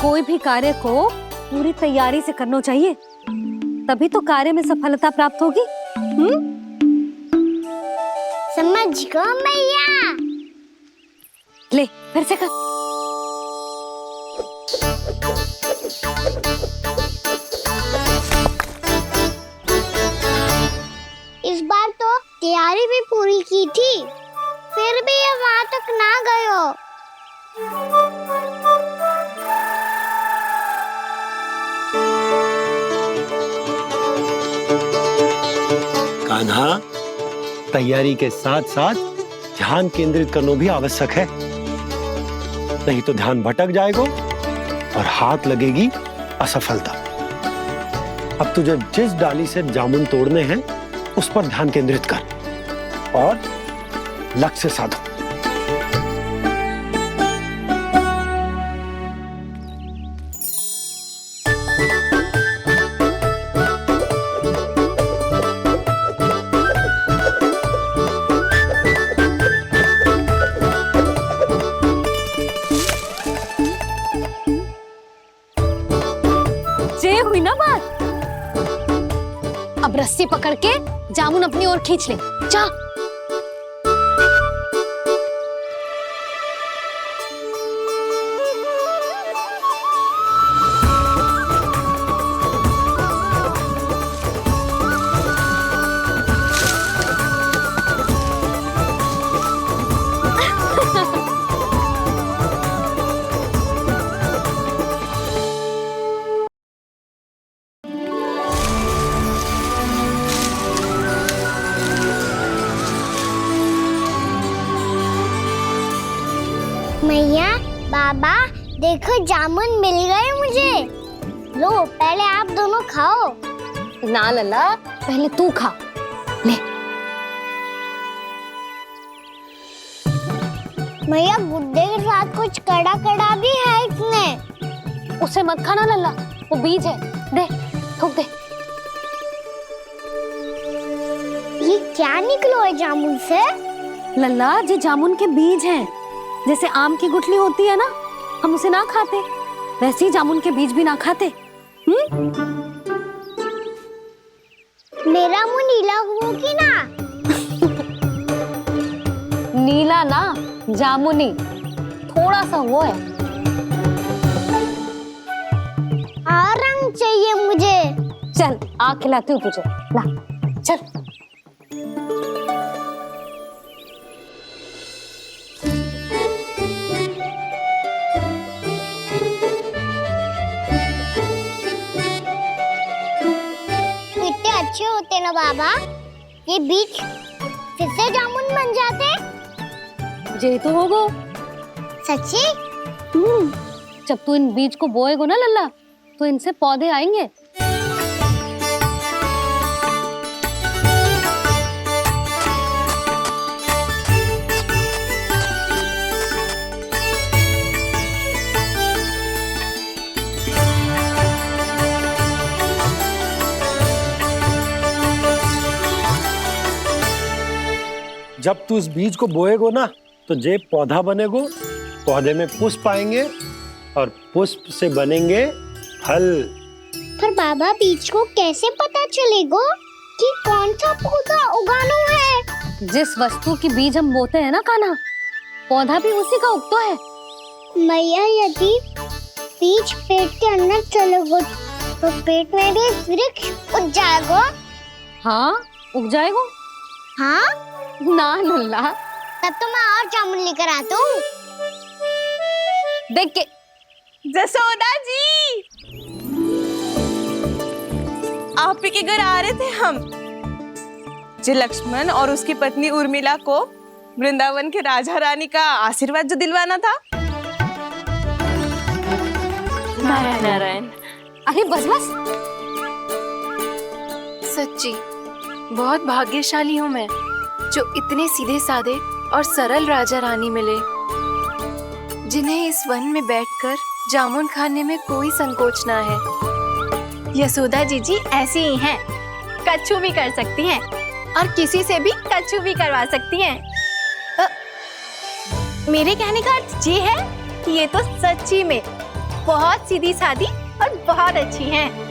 S2: कोई भी कार्य को पूरी तैयारी से करना चाहिए, तभी तो कार्य में सफलता प्राप्त होगी।
S1: समझ गो मैया।
S2: ले, फिर से कर।
S1: इस बार तो तैयारी भी पूरी की थी, फिर भी ये वहां तक ना गयो।
S11: कान्हा, तैयारी के साथ साथ ध्यान केंद्रित करना भी आवश्यक है, नहीं तो ध्यान भटक जाएगा और हाथ लगेगी असफलता। अब तुझे जिस डाली से जामुन तोड़ने हैं उस पर ध्यान केंद्रित कर और लक्ष्य साधो।
S2: अब रस्सी पकड़ के जामुन अपनी ओर खींच ले। जा।
S1: मैया, बाबा, देखो जामुन मिल गए मुझे। लो, पहले आप दोनों खाओ।
S2: ना लल्ला, पहले तू खा ले।
S1: मैया, गुड्डे के साथ कुछ कड़ा कड़ा भी है इसमें।
S2: उसे मत खाना लल्ला, वो बीज है। दे, थूक दे।
S1: ये क्या निकलो है जामुन से?
S2: लल्ला, ये जामुन के बीज हैं। जैसे आम की गुठली होती है ना, हम उसे ना खाते, वैसे ही जामुन के बीज भी ना खाते।
S1: मेरा मुंह नीला हुआ कि ना?
S2: नीला ना, जामुनी, थोड़ा सा वो है।
S1: और रंग चाहिए मुझे।
S2: चल, आ खिलाती हूँ तुझे। ला, चल।
S1: अच्छे होते ना बाबा, ये बीज फिर से जामुन बन जाते।
S2: जे तो होगो।
S1: सच्ची?
S2: जब तू इन बीज को बोएगो ना लल्ला, तो इनसे पौधे आएंगे।
S11: जब तू इस बीज को बोएगो ना, तो जे पौधा बनेगो, पौधे में पुष्प आएंगे और पुष्प से बनेंगे फल।
S1: पर बाबा, बीज को कैसे पता चलेगा कि कौन सा पौधा उगाना है?
S2: जिस वस्तु की बीज हम बोते हैं ना कान्हा, पौधा भी उसी का उगता है।
S1: मैया, यदि बीज पेट के अंदर चलेगा, तो पेट में भी वृक्ष उग जाएगा।
S2: हाँ, उग जाएगा।
S1: हाँ
S2: ना लल्ला,
S1: तब तो मैं और जामुन लेकर आता हूँ।
S2: देख के।
S4: जसोदा जी, आप ही के घर आ रहे थे हम। जी, लक्ष्मण और उसकी पत्नी उर्मिला को वृंदावन के राजा रानी का आशीर्वाद जो दिलवाना था।
S19: नारायण नारायण।
S2: अरे बस बस।
S19: सच्ची बहुत भाग्यशाली हूँ मैं, जो इतने सीधे साधे और सरल राजा रानी मिले, जिन्हें इस वन में बैठकर जामुन खाने में कोई संकोच ना है।
S9: यशोदा जीजी ऐसी ही हैं, कच्छू भी कर सकती हैं और किसी से भी कच्छू भी करवा सकती हैं। मेरे कहने का अर्थ ये है कि ये तो सच्ची में बहुत सीधी सादी और बहुत अच्छी हैं।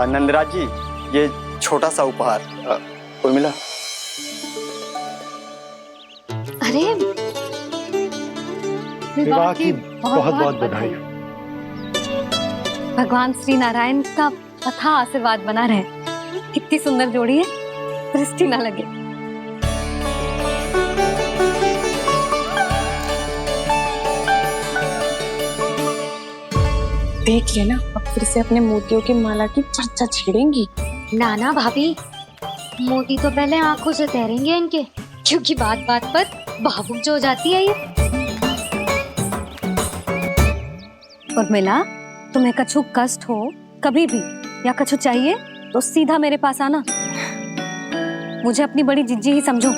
S18: नंदराज जी, ये छोटा सा उपहार। उर्मिला।
S2: अरे,
S11: विवाह की बहुत बहुत बधाई।
S2: भगवान श्री नारायण का अथाह आशीर्वाद बना रहे। कितनी सुंदर जोड़ी है, दृष्टि ना लगे।
S14: देख लेना, अब फिर से अपने मोतियों की माला की चर्चा छेड़ेंगी।
S9: नाना भाभी, मोती तो पहले आंखों से तैरेंगे इनके, क्योंकि बात बात पर भावुक जो हो जाती है ये।
S2: उर्मिला, तुम्हें कछु कष्ट हो कभी भी या कछु चाहिए तो सीधा मेरे पास आना। मुझे अपनी बड़ी जिज्जी ही समझो।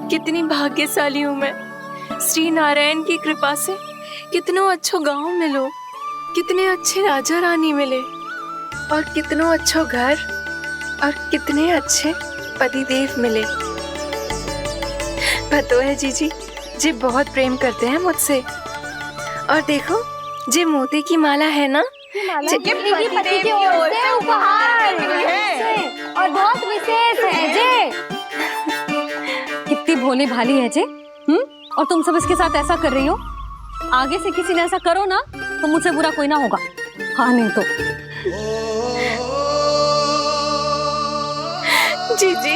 S19: कितनी भाग्यशाली हूँ मैं, श्री नारायण की कृपा से कितनों अच्छो गांव मिलो, कितने अच्छे राजा रानी मिले और कितनो अच्छो घर और कितने अच्छे पतिदेव मिले। पतो है जीजी, जी बहुत प्रेम करते हैं मुझसे। और देखो, जी मोती की माला है ना,
S17: ये पति की ओर से उपहार और बहुत विशेष है जे।
S2: कितनी भोली भाली है जे। और तुम सब इसके साथ ऐसा कर रही हो। आगे से किसी ने ऐसा करो ना तो मुझसे बुरा कोई ना होगा। हाँ नहीं तो
S19: जीजी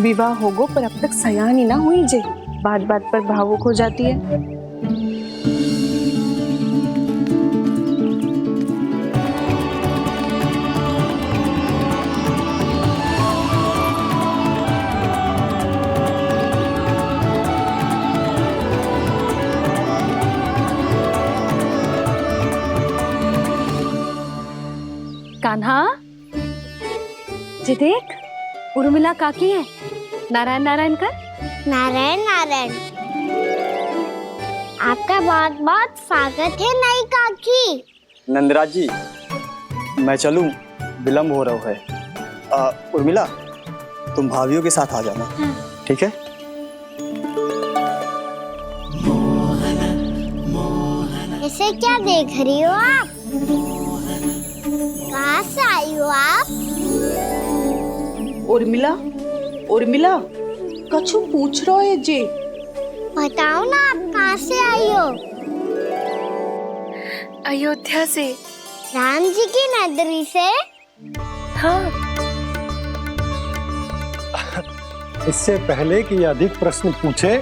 S14: विवाह होगो पर अब तक सयान ही ना हुई जे, बात बात पर भावुक हो जाती है।
S2: कान्हा, जी देख, उर्मिला काकी है। नारायण नारायण कर।
S1: नारायण नारायण। आपका बहुत बहुत स्वागत है नई काकी।
S18: नंदराज जी, मैं चलूं, विलम्ब हो रहा है। उर्मिला, तुम भाभियों के साथ आ जाना, ठीक है?
S1: इसे क्या देख रही हो आप? कहाँ से आई हो आप?
S14: उर्मिला, उर्मिला, कछु पूछ रहा है जे।
S1: बताओ ना आप कहाँ से आई हो?
S19: अयोध्या से।
S1: राम जी की नगरी से?
S19: हाँ।
S11: इससे पहले कि अधिक प्रश्न पूछे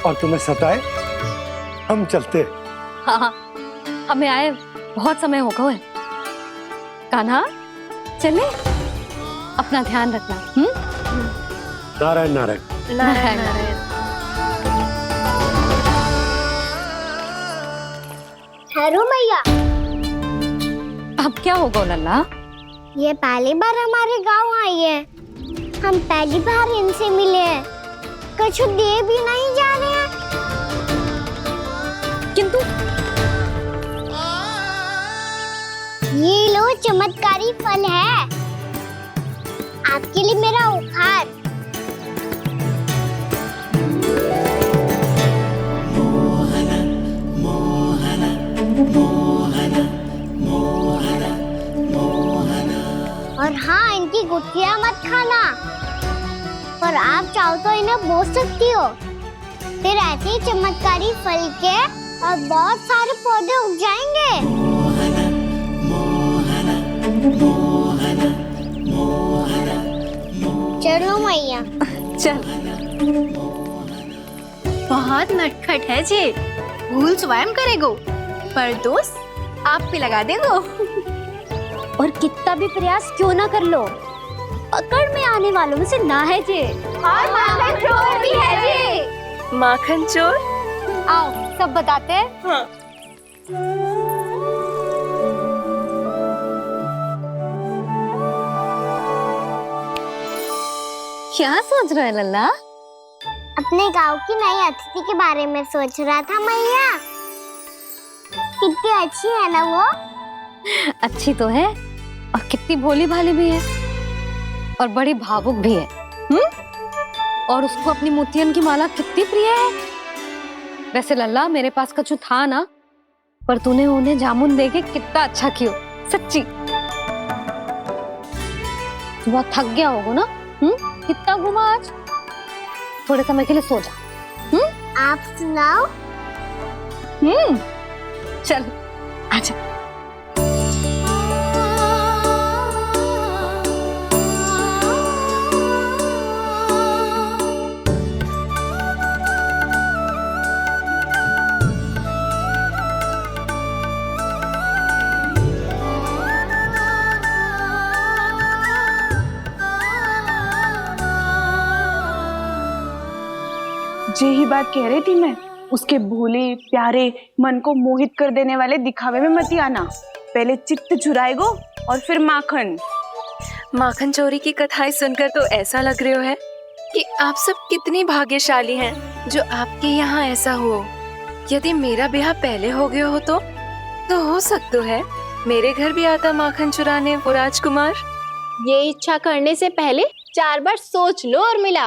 S11: और तुम्हें सताए, हम चलते।
S2: हाँ, हमें आए बहुत समय हो गया है। कान्हा, चले, अपना ध्यान रखना।
S11: नारायण नारायण।
S19: नारायण नारायण।
S1: ठहरो मैया।
S2: अब क्या होगा लल्ला?
S1: ये पहली बार हमारे गांव आई है। हम पहली बार इनसे मिले हैं। कुछ दे भी नहीं जा रहे हैं।
S2: किंतु
S1: ये लो चमत्कारी फल है। आपके लिए मेरा उपहार। और हाँ, इनकी गुठलियां मत खाना। और आप चाहो तो इन्हें बो सकती हो। फिर ऐसे ही चमत्कारी फल के और बहुत सारे पौधे उग जाएंगे। चलो मैया।
S2: चल।
S9: बहुत नटखट है जे। भूल स्वयं करेगो, पर दोष आप पे लगा देगो।
S1: और कितना भी प्रयास क्यों ना कर लो, पकड़ में आने वालों में से ना है जे। और माखन चोर भी है जे।
S19: माखन चोर?
S1: आओ सब बताते हैं।
S14: हाँ।
S2: क्या सोच रहा है लल्ला?
S1: अपने गांव की नई अतिथि के बारे में सोच रहा था मैया। कितनी अच्छी है ना वो?
S2: अच्छी तो है और कितनी भोली भाली भी है और बड़ी भावुक भी है। और उसको अपनी मोतियन की माला कितनी प्रिय है। वैसे लल्ला, मेरे पास कछु था ना, पर तूने उन्हें जामुन देके कितना अच्छा किया, सच्ची। बहुत थक गया होगा ना? कितना घुमा आज? थोड़े समय के लिए सो जा।
S1: आप सुनाओ।
S2: चल आजा।
S14: जे ही बात कह रही थी मैं, उसके भोले प्यारे मन को मोहित कर देने वाले दिखावे में मत आना। पहले चित्त चुराएगो और फिर माखन।
S19: माखन चोरी की कथाएं सुनकर तो ऐसा लग रहा है कि आप सब कितनी भाग्यशाली हैं जो आपके यहाँ ऐसा हो। यदि मेरा ब्याह पहले हो गया हो तो हो सकता है मेरे घर भी आता माखन चुराने वो राजकुमार।
S17: ये इच्छा करने से पहले 4 बार सोच लो उर्मिला।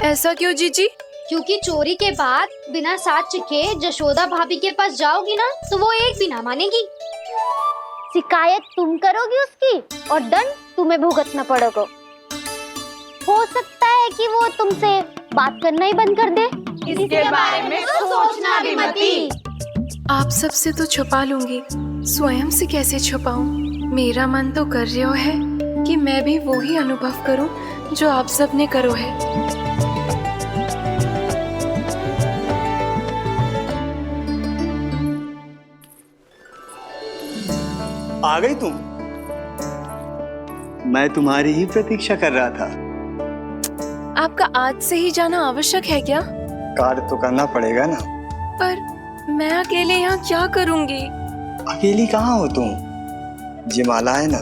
S19: ऐसा क्यों जीजी?
S17: क्योंकि चोरी के बाद बिना साथ के जशोदा भाभी के पास जाओगी ना तो वो एक भी ना मानेगी। शिकायत तुम करोगी उसकी और दंड तुम्हें भुगतना पड़ेगा। हो सकता है कि वो तुमसे बात करना ही बंद कर दे।
S14: इसके बारे में तो सोचना भी मती।
S19: आप सबसे तो छुपा लूंगी, स्वयं से कैसे छुपाऊं? मेरा मन तो कर रहा है कि मैं भी वो ही अनुभव करूं जो आप सब ने करो है।
S18: आ गई तुम? मैं तुम्हारी ही प्रतीक्षा कर रहा था।
S19: आपका आज से ही जाना आवश्यक है क्या?
S18: कार्य तो करना पड़ेगा ना।
S19: पर मैं अकेले यहाँ क्या करूँगी?
S18: अकेली कहाँ हो तुम? ये माला है ना,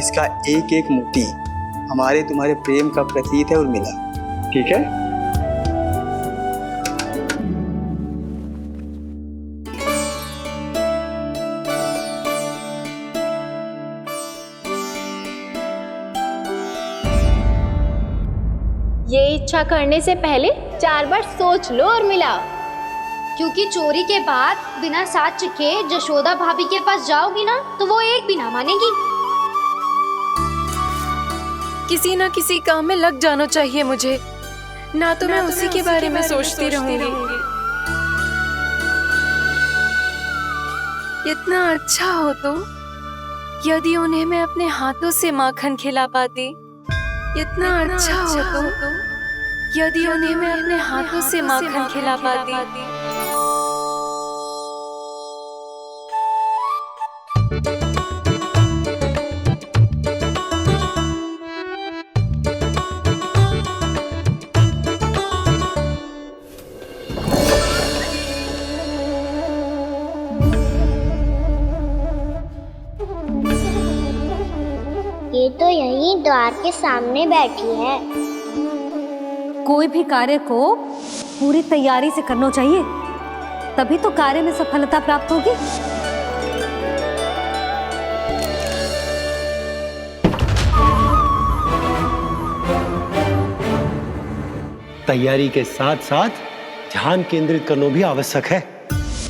S18: इसका एक एक मोती हमारे तुम्हारे प्रेम का प्रतीक है उर्मिला, ठीक है?
S17: ये इच्छा करने से पहले 4 बार सोच लो उर्मिला। क्योंकि चोरी के बाद बिना साथ के जशोदा भाभी के पास जाओगी ना तो वो एक भी ना मानेगी।
S19: किसी ना किसी काम में लग जाना चाहिए मुझे, ना तो मैं उसी के बारे में सोचती रहूंगी। इतना अच्छा हो तो यदि उन्हें मैं अपने हाथों से माखन खिला पाती। इतना अच्छा हो तो यदि उन्हें मैं अपने हाथों से माखन खिला पाती।
S1: ये तो यहीं द्वार के सामने बैठी है।
S2: कोई भी कार्य को पूरी तैयारी से करना चाहिए, तभी तो कार्य में सफलता प्राप्त होगी।
S11: तैयारी के साथ साथ ध्यान केंद्रित करना भी आवश्यक है,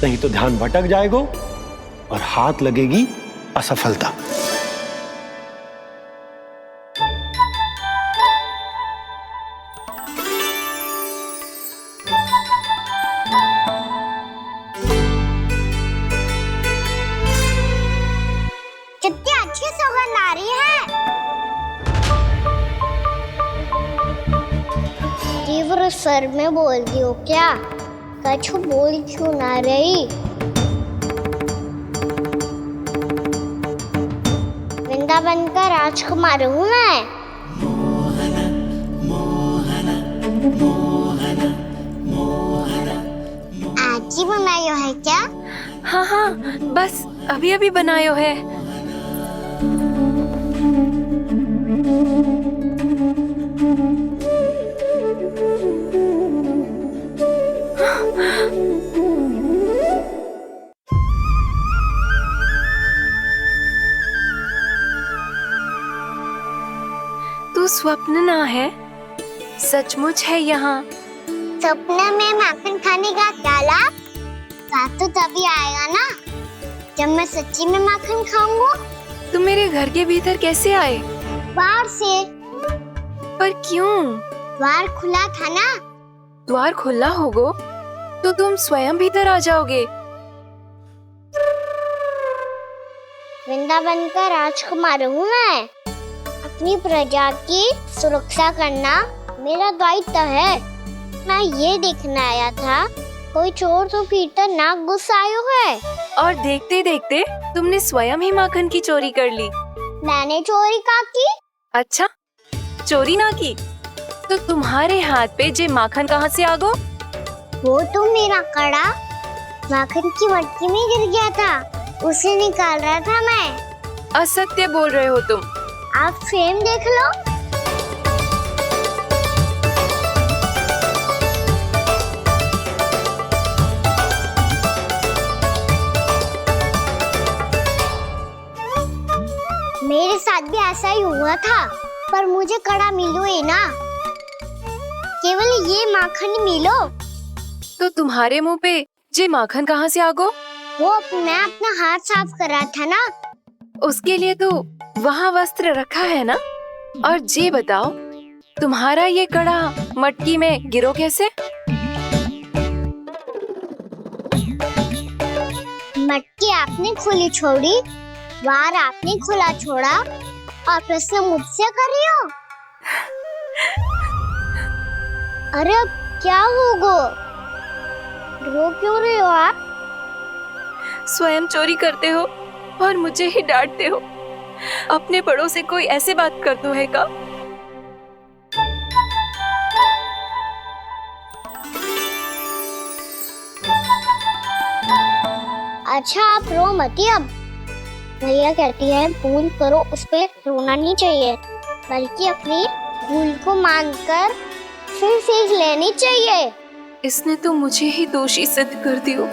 S11: नहीं तो ध्यान भटक जाएगा और हाथ लगेगी असफलता।
S1: कितनी अच्छी सुगंध आ रही है। तीव्र स्वर में बोल दी हो क्या? कछु बोल क्यों ना रही? वृंदावन का राजकुमार हूँ मैं। आज ही बनायो है क्या?
S19: हाँ हाँ, बस अभी अभी बनायो है। तू स्वप्न ना है, सचमुच है यहाँ।
S1: सपने में माखन खाने का क्या लाभ? रात तो तभी आएगा ना जब मैं सच्ची में माखन खाऊंगा।
S19: तुम मेरे घर के भीतर कैसे आए?
S1: बाहर से।
S19: पर क्यों?
S1: द्वार खुला था ना।
S19: द्वार खुला होगा तो तुम स्वयं भीतर आ जाओगे।
S1: वृंदावन का राजकुमार हूँ मैं। अपनी प्रजा की सुरक्षा करना मेरा दायित्व है। मैं ये देखने आया था कोई चोर तो कीर्तन ना घुस आयो है।
S19: और देखते देखते तुमने स्वयं ही माखन की चोरी कर ली।
S1: मैंने चोरी का की?
S19: अच्छा, चोरी ना की तो तुम्हारे हाथ पे जे माखन कहाँ से आ गो?
S1: वो तो मेरा कड़ा माखन की मटकी में गिर गया था, उसे निकाल रहा था मैं।
S19: असत्य बोल रहे हो तुम।
S1: आप स्वयं देख लो। साथ भी ऐसा ही हुआ था, पर मुझे कड़ा मिलो ही ना, केवल ये माखन ही मिलो।
S19: तो तुम्हारे मुंह पे ये माखन कहाँ से आ गो?
S1: वो मैं अपना हाथ साफ कर रहा था ना।
S19: उसके लिए तो वहाँ वस्त्र रखा है ना। और ये बताओ, तुम्हारा ये कड़ा मटकी में गिरो कैसे?
S1: मटकी आपने खुली छोड़ी, वार आपने खुला छोड़ा, और प्रश्न मुझसे कर रही हो? अरे अब क्या होगा? रो क्यों रहे हो आप?
S19: स्वयं चोरी करते हो और मुझे ही डांटते हो। अपने बड़ों से कोई ऐसे बात कर दो है का?
S1: अच्छा आप रो मती अब। भैया कहती है भूल करो, उस पे रोना नहीं चाहिए, बल्कि अपनी भूल को मानकर फिर सीख लेनी चाहिए।
S19: इसने तो मुझे ही दोषी सिद्ध कर दियो।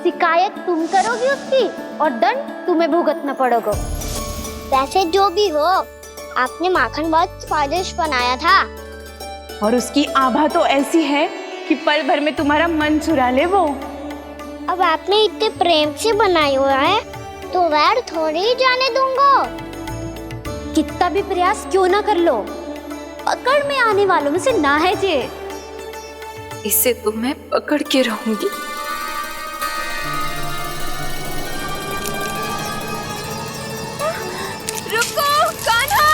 S17: शिकायत तुम करोगी उसकी और दंड तुम्हें भुगतना पड़ेगा।
S1: वैसे जो भी हो, आपने माखन बहुत स्वादिष्ट बनाया था।
S14: और उसकी आभा तो ऐसी है कि पल भर में तुम्हारा मन चुरा ले वो।
S1: अब आपने इतने प्रेम से बनाई हुआ है तो वैर थोड़ी ही जाने दूंगा।
S17: कितना भी प्रयास क्यों ना कर लो, पकड़ में आने वालों में से ना है जे।
S19: इसे तो मैं पकड़ के रहूंगी। रुको कान्हा!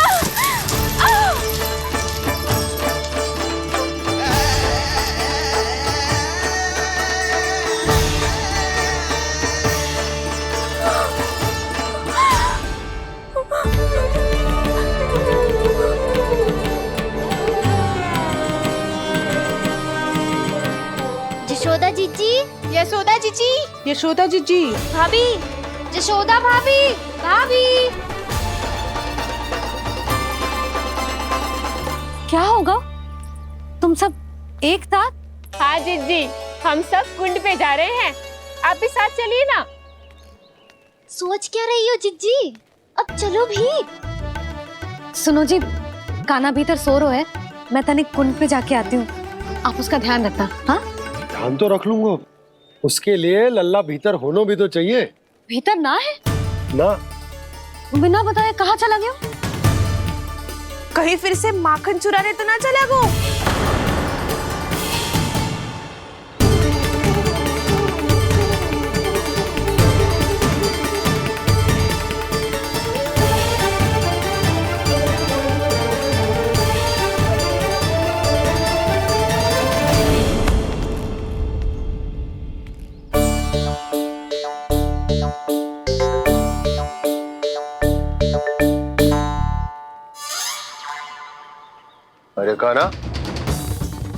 S17: यशोदा जीजी,
S14: यशोदा जीजी, यशोदा जीजी,
S17: भाभी, यशोदा भाभी, भाभी।
S2: क्या होगा? तुम सब एक साथ?
S14: हाँ जीजी, हम सब कुंड पे जा रहे हैं, आप भी साथ चलिए ना।
S17: सोच क्या रही हो जीजी? अब चलो भी।
S2: सुनो जी, कान्हा भीतर सो रहा है, मैं तनिक कुंड पे जाके आती हूँ, आप उसका ध्यान रखना। हाँ,
S11: ध्यान तो रख लूंगा, उसके लिए लल्ला भीतर होना भी तो चाहिए।
S2: भीतर ना है
S11: ना?
S2: बिना बताए कहाँ चला गया?
S4: कहीं फिर से माखन चुराने तो ना चला गो?
S5: अरे कान्हा,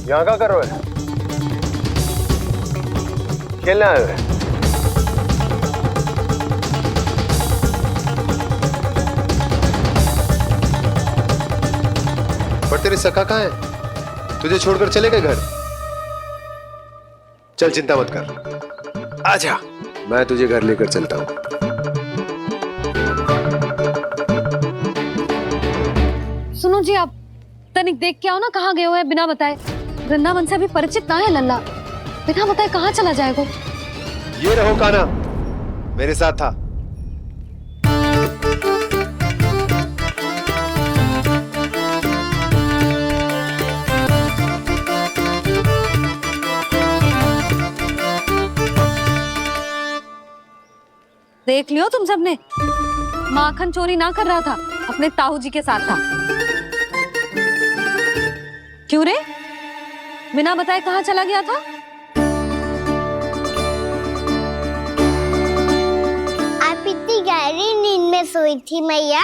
S5: यहाँ क्या कर रहे हो? खेलने आए हुए? पर तेरे सखा कहाँ है? तुझे छोड़कर चले गए घर? चल चिंता मत कर, आजा, मैं तुझे घर लेकर चलता हूँ।
S2: सुनो जी, आप तनिक देख के आओ ना, कहाँ गए हुए हैं बिना बताए। वृंदावन से अभी परिचित ना है लल्ला, बिना बताए कहाँ चला जाएगा?
S5: ये रहो कान्हा, मेरे साथ था।
S2: देख लियो तुम सबने, माखन चोरी ना कर रहा था, अपने ताऊ जी के साथ था। क्यों रे, बिना बताए कहाँ चला गया था?
S1: आप इतनी गहरी नींद में सोई थी मैया?